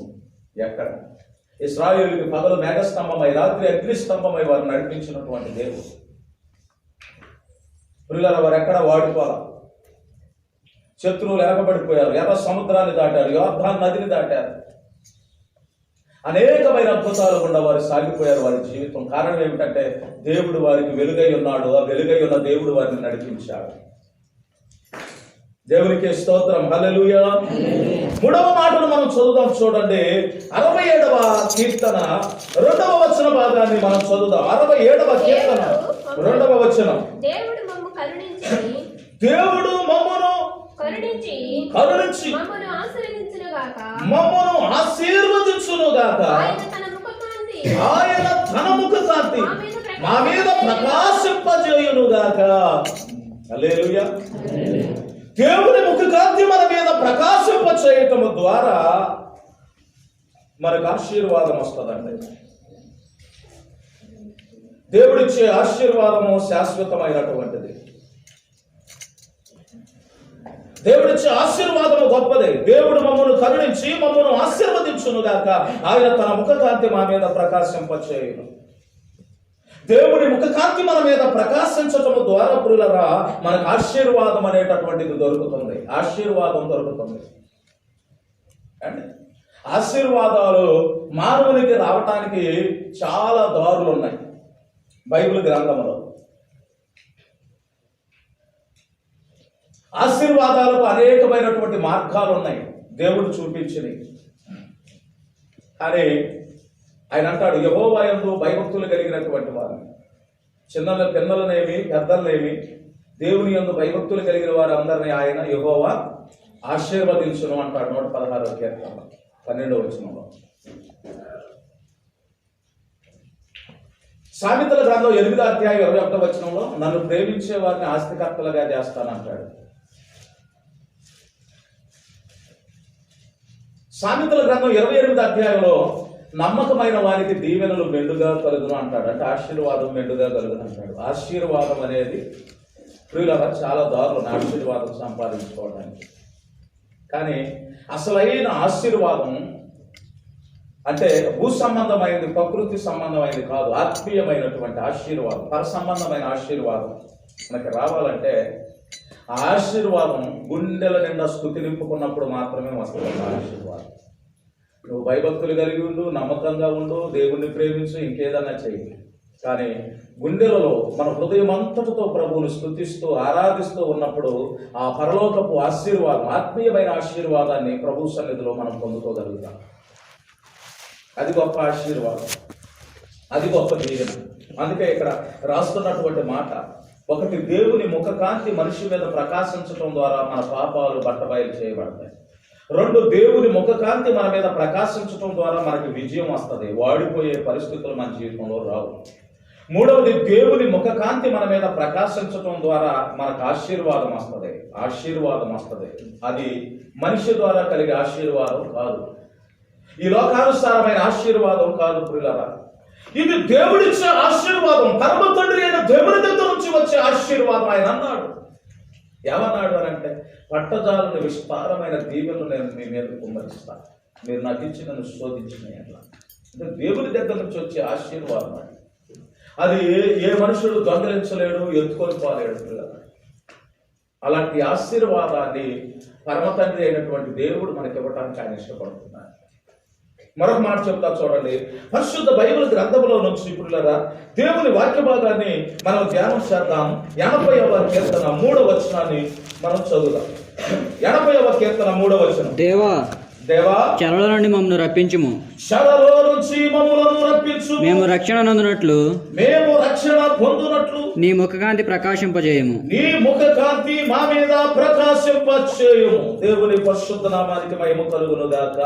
ఎక్కడ ఇశ్రాయేలుకి పగలు మేఘస్తంభమై, రాత్రి అగ్నిస్తంభమై వారు నడిపించినటువంటి దేవుడు ప్రియులారా, వారు ఎక్కడ వాడిపోలా. శత్రువులు ఎరగబడిపోయారు, ఎర్ర సముద్రాన్ని దాటారు, యోర్దాను నదిని దాటారు. అనేకమైన అద్భుతాలు గుండా వారు సాగిపోయారు వారి జీవితం. కారణం ఏమిటంటే దేవుడు వారికి వెలుగై ఉన్నాడు. ఆ వెలుగై ఉన్న దేవుడు వారిని నడిపించాడు. దేవునికి స్తోత్రం. హల్లెలూయా. మూడవ మాటను మనం చదువుదాం. చూడండి, 67వ కీర్తన 2వ వచన భాగాన్ని మనం చదువుదాం. 67వ కీర్తన 2వ వచనం. దేవుడు మమ్ము కరుణించి మమ్మను ఆశీర్వదించును గాక. ఆయన తన ముఖ కాంతి మా మీద ప్రకాశింపజేయును గాక. హల్లెలూయా. దేవుని ముఖ కాంతి మన మీద ప్రకాశింపచేయటము ద్వారా మనకు ఆశీర్వాదం వస్తుందండి. దేవుడిచ్చే ఆశీర్వాదము శాశ్వతమైనటువంటిది. దేవుడిచ్చే ఆశీర్వాదము గొప్పదే. దేవుడు మమ్మల్ని కరుణించి మమ్మల్ని ఆశీర్వదించును గాక. ఆయన తన ముఖ కాంతి మా మీద ప్రకాశింపచేయును. దేవుడి ముఖ కాంతి మన మీద ప్రకాశించటము ద్వారా ప్రియులరా మనకు ఆశీర్వాదం అనేటటువంటిది దొరుకుతుంది. ఆశీర్వాదం దొరుకుతుంది అండి. ఆశీర్వాదాలు మానవునికి రావటానికి చాలా దారులు ఉన్నాయి బైబిల్ గ్రంథంలో. ఆశీర్వాదాలకు అనేకమైనటువంటి మార్గాలు ఉన్నాయి దేవుడు చూపించినవి. కానీ ఆయన అంటాడు, యెహోవా యందు భయభక్తులు కలిగినటువంటి వారిని, పిన్నలనేమి పెద్దలనేమి, దేవుని యందు భయభక్తులు కలిగిన వారు అందరినీ ఆయన యెహోవా ఆశీర్వదించును అంటాడు. 116వ కీర్తన 12వ వచనంలో. సామెతల గ్రంథం 8వ అధ్యాయం 21వ వచనంలో నన్ను ప్రేమించే వారిని ఆస్తికర్తలుగా చేస్తానంటాడు. సామెతల గ్రంథం 28వ అధ్యాయంలో నమ్మకమైన వారికి దీవెనలు మెండుగా కలుగును అంటాడు. అంటే ఆశీర్వాదం మెండుగా కలుగును అంటాడు. ఆశీర్వాదం అనేది ప్రియులరా చాలా దారులు ఆశీర్వాదం సంపాదించుకోవడానికి. కానీ అసలైన ఆశీర్వాదం అంటే భూ సంబంధమైనది, ప్రకృతి సంబంధమైనది కాదు. ఆత్మీయమైనటువంటి ఆశీర్వాదం, పర సంబంధమైన ఆశీర్వాదం మనకి రావాలంటే ఆ ఆశీర్వాదం గుండెల నిండా స్తుతి నింపుకున్నప్పుడు మాత్రమే వస్తుంది. ఆశీర్వాదం నువ్వు భయభక్తులు కలిగి ఉండు, నమ్మకంగా ఉండు, దేవుణ్ణి ప్రేమించు, ఇంకేదన్నా చెయ్యి. కానీ గుండెలలో మన హృదయం అంతటితో ప్రభువును స్తుతిస్తూ ఆరాధిస్తూ ఉన్నప్పుడు ఆ పరలోకపు ఆశీర్వాదం, ఆత్మీయమైన ఆశీర్వాదాన్ని ప్రభు సన్నిధిలో మనం పొందుకోగలుగుతాం. అది గొప్ప ఆశీర్వాదం, అది గొప్ప దీవెన. అందుకే ఇక్కడ రాస్తున్నటువంటి మాట, ఒకటి, దేవుని ముఖకాంతి మనిషి మీద ప్రకాశించడం ద్వారా మన పాపాలు బట్టబయలు చేయబడతాయి. 2, దేవుని ముఖకాంతి మన మీద ప్రకాశించడం ద్వారా మనకి విజయం వస్తుంది. వాడిపోయే పరిస్థితులు మన జీవితంలో రావు. 3వది, దేవుని ముఖకాంతి మన మీద ప్రకాశించడం ద్వారా మనకు ఆశీర్వాదం వస్తుంది. అది మనిషి ద్వారా కలిగే ఆశీర్వాదం కాదు, ఈ లోకానుసారమైన ఆశీర్వాదం కాదు ప్రియులారా. ఇది దేవుడిచ్చే ఆశీర్వాదం, పరమ తండ్రి అయిన దేవుని దగ్గర నుంచి వచ్చే ఆశీర్వాదం. ఆయన అన్నాడు, ఏమన్నాడు అని అంటే, పట్టజాలను విస్తారమైన దీవెనలు నేను మీ మీద కుమ్మరిస్తాను, మీరు నాకు ఇచ్చి నన్ను శోధించినాయి. అట్లా అంటే దేవుని దగ్గర నుంచి వచ్చే ఆశీర్వాదం అది ఏ మనుషుడు దొంగలించలేడు, ఎత్తుకొని పోలేడు. అలాంటి ఆశీర్వాదాన్ని పరమ తండ్రి అయినటువంటి దేవుడు మనకి ఇవ్వటానికి ఆయన ఇష్టపడుతున్నాడు. మరొక మాట చెప్తా చూడండి, పరిశుద్ధ బైబిల్ గ్రంథంలో నుంచి ప్రియులారా దేవుని వాక్య భాగాన్ని మనం ధ్యానం చేద్దాం. 80వ కీర్తన 3వ వచనాన్ని మనం చదువుదాం. 80వ కీర్తన 3వ వచనం. దేవా చెరలో నుండి మమ్మల్ని రప్పించుము, చెరలో నుంచి మమ్మలను రప్పించు, మేము రక్షణ పొందునట్లు నీ ముఖకాంతి ప్రకాశింపజేయము, నీ ముఖకాంతి మా మీద ప్రకాశింపచేయము. దేవుని పరిశుద్ధ నామానికి మహిమ కలుగును గాక.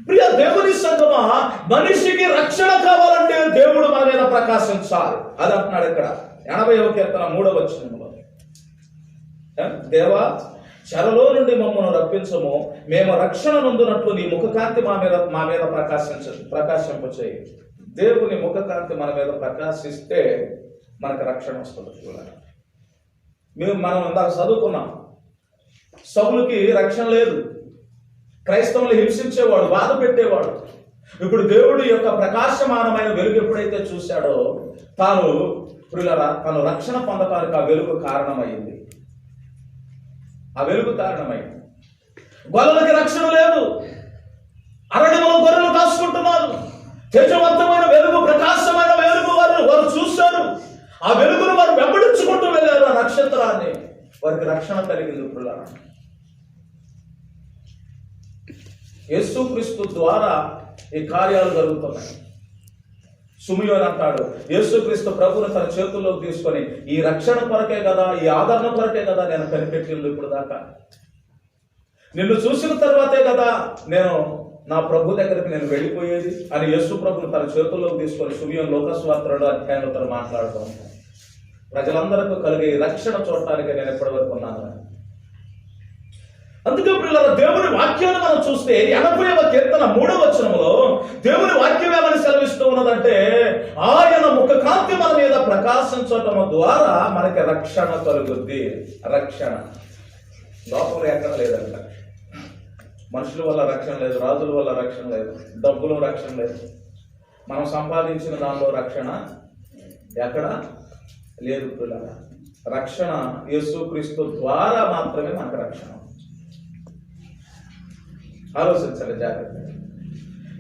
ప్రియ దేవుని సంగమా, మనిషికి రక్షణ కావాలంటే దేవుడు మన మీద ప్రకాశించాలి. అది అంటున్నాడు ఇక్కడ 80వ కీర్తన 3వ వచనంలో. దేవా చెరలో నుండి మమ్మను రప్పించము, మేము రక్షణ నొందునట్లు నీ ముఖకాంతి మా మీద ప్రకాశింపచేయి. దేవుని ముఖకాంతి మన మీద ప్రకాశిస్తే మనకు రక్షణ వస్తుంది. మనం ఇందాక చదువుకున్నాం, సౌలుకి రక్షణ లేదు, క్రైస్తవులు హింసించేవాడు, బాధ పెట్టేవాడు. ఇప్పుడు దేవుడి యొక్క ప్రకాశమానమైన వెలుగు ఎప్పుడైతే చూశాడో తను రక్షణ పొందటానికి ఆ వెలుగు కారణమైంది. గొల్లలకి రక్షణ లేదు, అరణ్యంలో గొర్రెలు కాసుకుంటున్నారు. తేజవంతమైన వెలుగు, ప్రకాశమైన వెలుగు వారు చూశారు. ఆ వెలుగును వారు వెంబడించుకుంటూ వెళ్ళారు. ఆ నక్షత్రాన్ని వారికి రక్షణ కలిగింది. పిల్లలు, యేసుక్రీస్తు ద్వారా ఈ కార్యాలు జరుగుతున్నాయి. సుమియోన్ అంటాడు, యేసుక్రీస్తు ప్రభువును తన చేతుల్లోకి తీసుకొని ఈ రక్షణ కొరకే కదా, ఈ ఆదరణ కొరకే కదా నేను కనిపెట్టింది ఇప్పుడు దాకా. నిన్ను చూసిన తర్వాతే కదా నేను నా ప్రభు దగ్గరికి నేను వెళ్ళిపోయేది అని యేసు ప్రభువును తన చేతుల్లోకి తీసుకొని సుమియోన్ లోకస్వార్త 2వ అధ్యాయంలో తను మాట్లాడుతూ ఉంటాను. ప్రజలందరికీ కలిగే రక్షణ చూడటానికి నేను ఎప్పటి వరకు ఉన్నాను. అందుకే పిల్లల దేవుని వాక్యాన్ని మనం చూస్తే 80వ కీర్తన 3వ వచనంలో దేవుని వాక్యం ఏమని సెలవిస్తూ ఉన్నదంటే, ఆయన ముఖ కాంతి మన మీద ప్రకాశించటం ద్వారా మనకి రక్షణ కలుగుద్ది. రక్షణ లోపల ఎక్కడ లేదంట. మనుషుల వల్ల రక్షణ లేదు, రాజుల వల్ల రక్షణ లేదు, డబ్బులో రక్షణ లేదు, మనం సంపాదించిన దానిలో రక్షణ ఎక్కడ లేదు. పిల్లల రక్షణ యేసుక్రీస్తు ద్వారా మాత్రమే మనకు రక్షణ. ఆలోచించాలి జాగ్రత్తగా.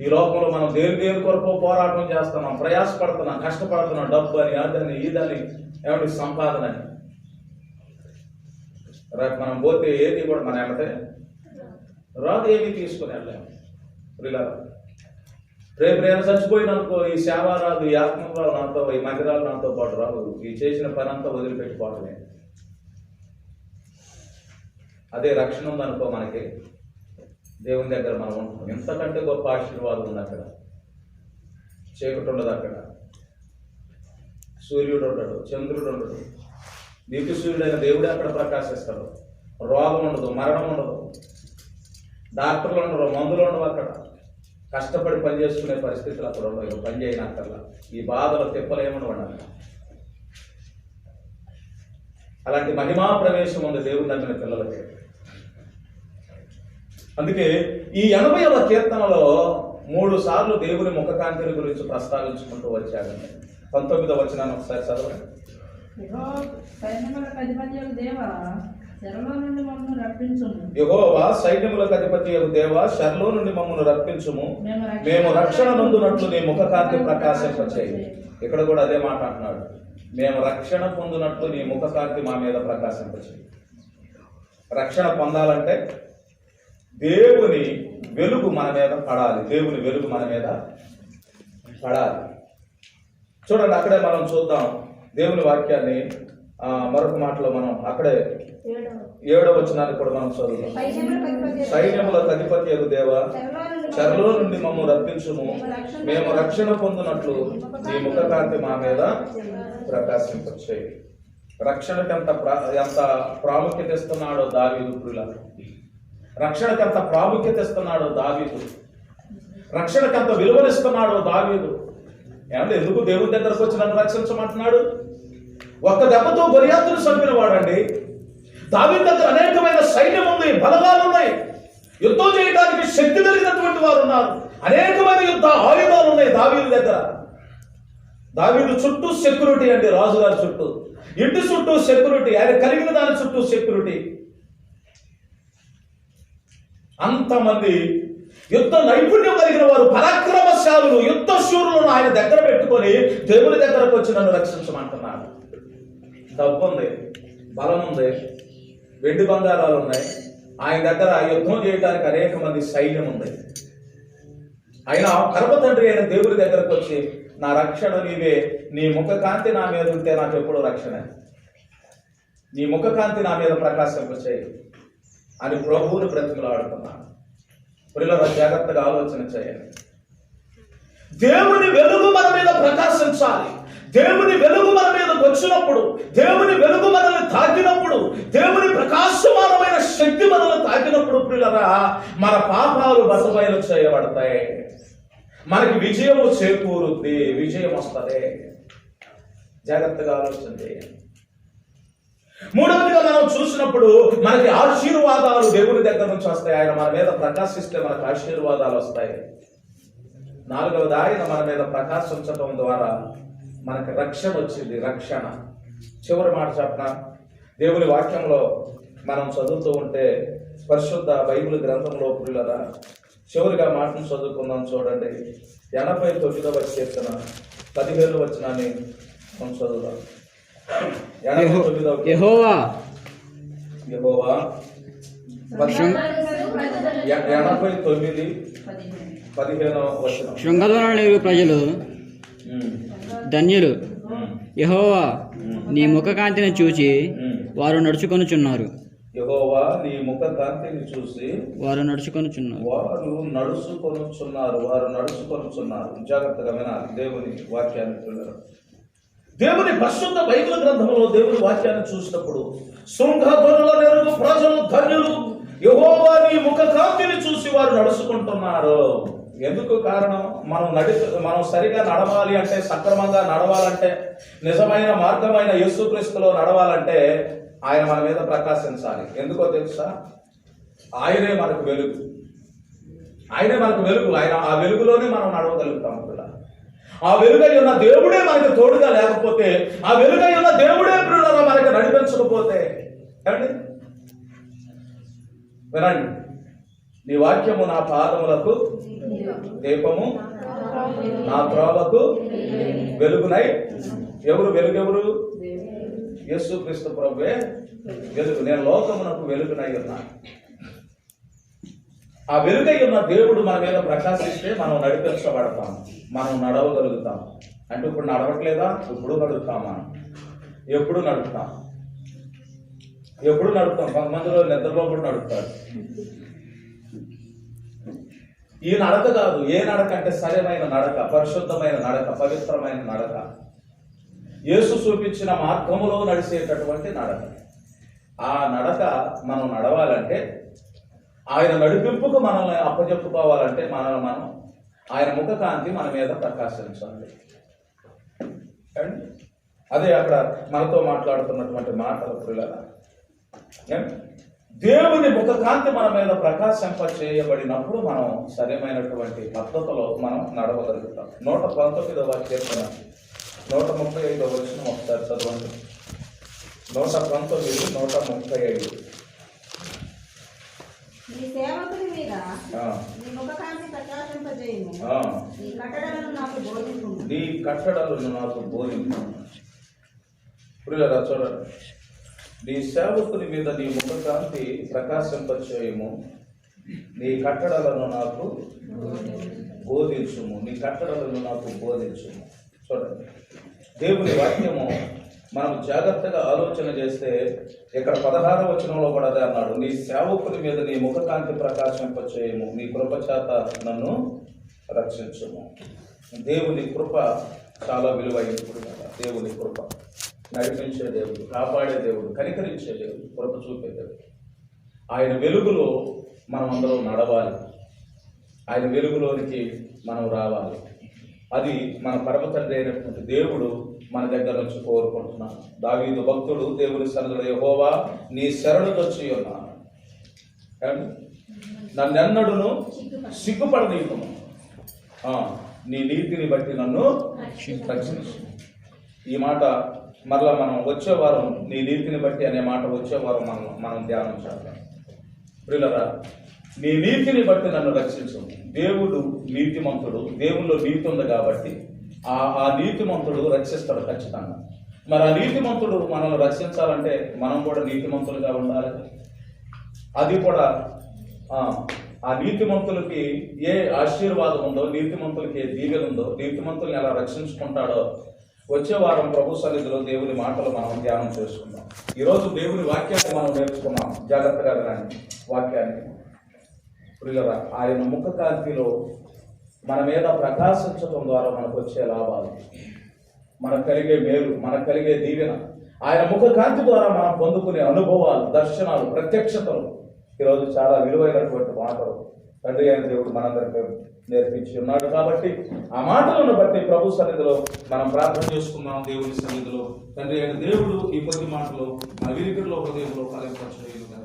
ఈ లోకంలో మనం దేని కొరకు పోరాటం చేస్తున్నాం, ప్రయాసపడుతున్నాం, కష్టపడుతున్నాం, డబ్బు అని, అదని, ఇదని, ఏమిటి సంపాదన అని. రేపు మనం పోతే ఏది కూడా మన ఏమంటే రాదు, ఏమి తీసుకుని వెళ్ళాము. రేపు నేను చచ్చిపోయిననుకో ఈ సేవ రాదు, ఈ ఆత్మరాలు నాతో, ఈ మందిరాలు నాతో పాటు రాదు. ఈ చేసిన పని అంతా వదిలిపెట్టుకోవటమే. అదే రక్షణ ఉందనుకో మనకి, దేవుని దగ్గర మనం ఉంటాం. ఎంతకంటే గొప్ప ఆశీర్వాదం ఉంది అక్కడ. చీకటి ఉండదు అక్కడ, సూర్యుడు ఉండడు, చంద్రుడు ఉండడు, నీతి సూర్యుడైన దేవుడే అక్కడ ప్రకాశిస్తాడు. రోగం ఉండదు, మరణం ఉండదు, డాక్టర్లు ఉండరు, మందులు ఉండవు అక్కడ. కష్టపడి పని చేసుకునే పరిస్థితులు అక్కడ ఉండవు. పని చేయనక్కర్లా, ఈ బాధలు తిప్పలు ఏమనబడాలి. అలాంటి మహిమా ప్రవేశం ఉంది దేవుని నమ్మిన పిల్లలకి. అందుకే ఈ 80వ కీర్తనలో 3 సార్లు దేవుని ముఖకాంతిని గురించి ప్రస్తావించుకుంటూ వచ్చాడండి. 19వ వచనాన్ని ఒకసారి చదవండి. యెహోవా సైన్యములకు అధిపతియగు దేవా, శరలో నుండి మమ్మల్ని రప్పించుము, మేము రక్షణ నొందునట్లు నీ ముఖకాంతి ప్రకాశింపచేయి. ఇక్కడ కూడా అదే మాట అంటున్నాడు, మేము రక్షణ పొందినట్లు నీ ముఖకాంతి మా మీద ప్రకాశింపచేయి. రక్షణ పొందాలంటే దేవుని వెలుగు మన మీద పడాలి. దేవుని వెలుగు మన మీద పడాలి. చూడండి, అక్కడే మనం చూద్దాం దేవుని వాక్యాన్ని. మరొక మాటలో మనం అక్కడే 7వ వచనాన్ని కూడా మనం చదువుదాం. సైన్యములకు అధిపతియగు దేవా, చెరలో నుండి మమ్ము రప్పించుము, మేము రక్షణ పొందినట్లు నీ ముఖకాంతి మా మీద ప్రకాశింపచేయి. రక్షణకి ఎంత ప్రాముఖ్యత ఇస్తున్నాడో దావీదు. ప్రియులారా, రక్షణకి ఎంత ప్రాముఖ్యత ఇస్తున్నాడో దావీదు, రక్షణకి ఎంత విలువనిస్తున్నాడో దావీదు. ఏమంటే ఎందుకు దేవుని దగ్గరకు వచ్చి నన్ను రక్షించమంటున్నాడు? ఒక్క దెబ్బతో గొలియాతును చంపిన వాడండి. దావీదు దగ్గర అనేకమైన సైన్యం ఉంది, బలగాలు ఉన్నాయి, యుద్ధం చేయడానికి శక్తి కలిగినటువంటి వారు ఉన్నారు, అనేకమైన యుద్ధ ఆయుధాలు ఉన్నాయి దావీదు దగ్గర. దావీదు చుట్టూ సెక్యూరిటీ అండి, రాజుగారి చుట్టూ, ఇంటి చుట్టూ సెక్యూరిటీ, ఆయన కలిగిన దాని చుట్టూ సెక్యూరిటీ. అంతమంది యుద్ధ నైపుణ్యం కలిగిన వారు, పరాక్రమశాలులు, యుద్ధ శూరులను ఆయన దగ్గర పెట్టుకొని దేవుని దగ్గరకు వచ్చి నన్ను రక్షించమంటున్నాడు. డబ్బు ఉంది, బలం ఉంది, వెండి బంగారాలు ఉన్నాయి, ఆయన దగ్గర యుద్ధం చేయడానికి అనేక మంది సైన్యం ఉంది. ఆయన పరమ తండ్రి అయిన దేవుని దగ్గరకు వచ్చి నా రక్షణ నీవే, నీ ముఖకాంతి నా మీద ఉంటే నాకు ఎప్పుడూ రక్షణ, నీ ముఖకాంతి నా మీద ప్రకాశింపచేయి అని ప్రభువుని బ్రతిమలాడుతున్నాను. పిల్లల జాగ్రత్తగా ఆలోచన చేయండి. దేవుని వెలుగు మన మీద ప్రకాశించాలి. దేవుని వెలుగు మన మీద వచ్చినప్పుడు, దేవుని వెలుగు మనల్ని తాకినప్పుడు, దేవుని ప్రకాశమానమైన శక్తి మనల్ని తాకినప్పుడు పిల్లరా, మన పాపాలు బసబయలు చేయబడతాయి, మనకి విజయము చేకూరుద్ది, విజయం వస్తుంది. జాగ్రత్తగా ఆలోచన చేయండి. మూడవదిగా మనం చూసినప్పుడు మనకి ఆశీర్వాదాలు దేవుని దగ్గర నుంచి వస్తాయి. ఆయన మన మీద ప్రకాశిస్తే మనకు ఆశీర్వాదాలు వస్తాయి. 4వది, ఆయన మన మీద ప్రకాశించడం ద్వారా మనకి రక్షణ వచ్చింది. రక్షణ చివరి మాట చెప్పన, దేవుని వాక్యంలో మనం చదువుతూ ఉంటే పరిశుద్ధ బైబిల్ గ్రంథంలో పిల్లరా చివరిగా మాటను చదువుకుందాం చూడండి. 89వ కీర్తన 17వ వచనాన్ని మనం చదువుదాం. 89వ యెహోవా యెహోవా 89:15వ వచనం. శృంగధ్వనులు లేరు ప్రజలు ధన్యులు. యెహోవా నీ ముఖకాంతిని చూచి వారు నడుచుకొనుచున్నారు. యెహోవా నీ ముఖ కాంతిని చూసి వారు నడుచుకొనుచున్నారు. వారు నడుచుకొనుచున్నారు. జాగ్రత్తగా వినాలి దేవుని వాక్యాన్ని పిల్లలు. దేవుని పరిశుద్ధ బైబిల్ గ్రంథంలో దేవుని వాక్యాన్ని చూసినప్పుడు శృంగధ్వనుల నెరుగు ప్రజలు ధన్యులు, యెహోవా నీ ముఖ కాంతిని చూసి వారు నడుచుకుంటున్నారు. ఎందుకు కారణం? మనం సరిగా నడవాలి అంటే, సక్రమంగా నడవాలంటే, నిజమైన మార్గమైన యేసుక్రీస్తులో నడవాలంటే ఆయన మన మీద ప్రకాశించాలి. ఎందుకో తెలుసా? ఆయనే మనకు వెలుగు. ఆయన ఆ వెలుగులోనే మనం నడవగలుగుతాం కూడా. ఆ వెలుగై ఉన్న దేవుడే మనకి తోడుగా లేకపోతే, ఆ వెలుగై ఉన్న దేవుడే ప్రియులారా మనకి నడిపించకపోతే, ఏమండి వినండి, నీ వాక్యము నా పాదములకు దీపము, నా త్రోవకు వెలుగునై. ఎవరు వెలుగెవరు? యేసుక్రీస్తు ప్రభువే వెలుగు. నేను లోకమునకు వెలుగునై ఉన్నాను. ఆ వెలుగై ఉన్న దేవుడు మన మీద ప్రకాశిస్తే మనం నడిపించబడతాం, మనం నడవగలుగుతాం. అంటే ఇప్పుడు నడవట్లేదా? ఇప్పుడు నడుపుతామా? ఎప్పుడు నడుపుతాం? కొంతమందిలో నిద్రలో కూడా నడుపుతారు. ఈ నడక కాదు. ఏ నడక అంటే సరైన నడక, పరిశుద్ధమైన నడక, పవిత్రమైన నడక, యేసు చూపించిన మార్గములో నడిచేటటువంటి నడక. ఆ నడక మనం నడవాలంటే, ఆయన నడిపింపుకు మనల్ని అప్పచెప్పుకోవాలంటే మనం ఆయన ముఖకాంతి మన మీద ప్రకాశించాలి. అదే అక్కడ మనతో మాట్లాడుతున్నటువంటి మాటలు పిల్లల. దేవుని ముఖకాంతి మన మీద ప్రకాశింప చేయబడినప్పుడు మనం సరైనటువంటి పద్ధతిలో మనం నడవగలుగుతాం. 119వ కీర్తన 135వ వచనం ఒకసారి చదవండి. 119, 135. నీ సేవకుని మీద నీ ముఖకాంతి ప్రకాశింపజేయుము. నీ కట్టడలను నాకు బోధించుము. ప్రియులారా చూడండి, నీ సేవకుని మీద నీ ముఖకాంతి ప్రకాశింపచేయము, నీ కట్టడలను నాకు బోధించుము. చూడండి, దేవుని వాక్యము మనం జాగ్రత్తగా ఆలోచన చేస్తే ఇక్కడ 16వ వచనంలో కూడా అదే అన్నాడు. నీ సేవకుని మీద నీ ముఖకాంతి ప్రకాశింపచేయము, నీ కృప చేత నన్ను రక్షించుము. దేవుని కృప చాలా విలువైనది కదా. దేవుని కృప నడిపించే దేవుడు, కాపాడే దేవుడు, కనికరించే దేవుడు, కృప చూపే దేవుడు. ఆయన వెలుగులో మనం అందరూ నడవాలి. ఆయన వెలుగులోనికి మనం రావాలి. అది మన పరమ తండ్రి అయినటువంటి దేవుడు మన దగ్గర నుంచి కోరుకుంటున్నాను. దావీదు భక్తుడు దేవుని సన్నిధిలో, యెహోవా నీ శరణుదొచ్చి ఉన్నాను, నన్నెన్నడును సిగ్గుపడనీయకుము, నీ నీతిని బట్టి నన్ను రక్షించు. ఈ మాట మరలా మనం వచ్చేవారం, నీ నీతిని బట్టి అనే మాట వచ్చేవారం మనం ధ్యానం చేద్దాం. ప్రియులారా, నీ నీతిని బట్టి నన్ను రక్షించు. దేవుడు నీతిమంతుడు, దేవుల్లో నీతి ఉంది కాబట్టి ఆ నీతిమంతుడు రక్షిస్తాడు ఖచ్చితంగా. మరి ఆ నీతిమంతుడు మనల్ని రక్షించాలంటే మనం కూడా నీతిమంతులుగా ఉండాలి. అది కూడా ఆ నీతిమంతులకి ఏ ఆశీర్వాదం ఉందో, నీతిమంతులకి ఏ దీవెన ఉందో, నీతిమంతుల్ని ఎలా రక్షించుకుంటాడో వచ్చే వారం ప్రభు సన్నిధిలో దేవుని మాటలు మనం ధ్యానం చేసుకుందాం. ఈరోజు దేవుని వాక్యాన్ని మనం నేర్చుకున్నాం. జాగ్రత్తగా వినండి వాక్యాన్ని. ప్రియులారా, ఆయన ముఖ కాంతిలో మన మీద ప్రకాశించడం ద్వారా మనకు వచ్చే లాభాలు, మనకు కలిగే మేలు, మనకు కలిగే దీవెన, ఆయన ముఖ కాంతి ద్వారా మనం పొందుకునే అనుభవాలు, దర్శనాలు, ప్రత్యక్షతలు ఈరోజు చాలా విలువైనటువంటి మాటలు తండ్రి అయిన దేవుడు మనందరికీ నేర్పించి ఉన్నాడు. కాబట్టి ఆ మాటలను బట్టి ప్రభు సన్నిధిలో మనం ప్రార్థన చేసుకున్నాం. దేవుని సన్నిధిలో తండ్రి అయిన దేవుడు ఈ కొద్ది మాటలు మన వినికిడిలో హృదయంలో ఫలింపచేయును.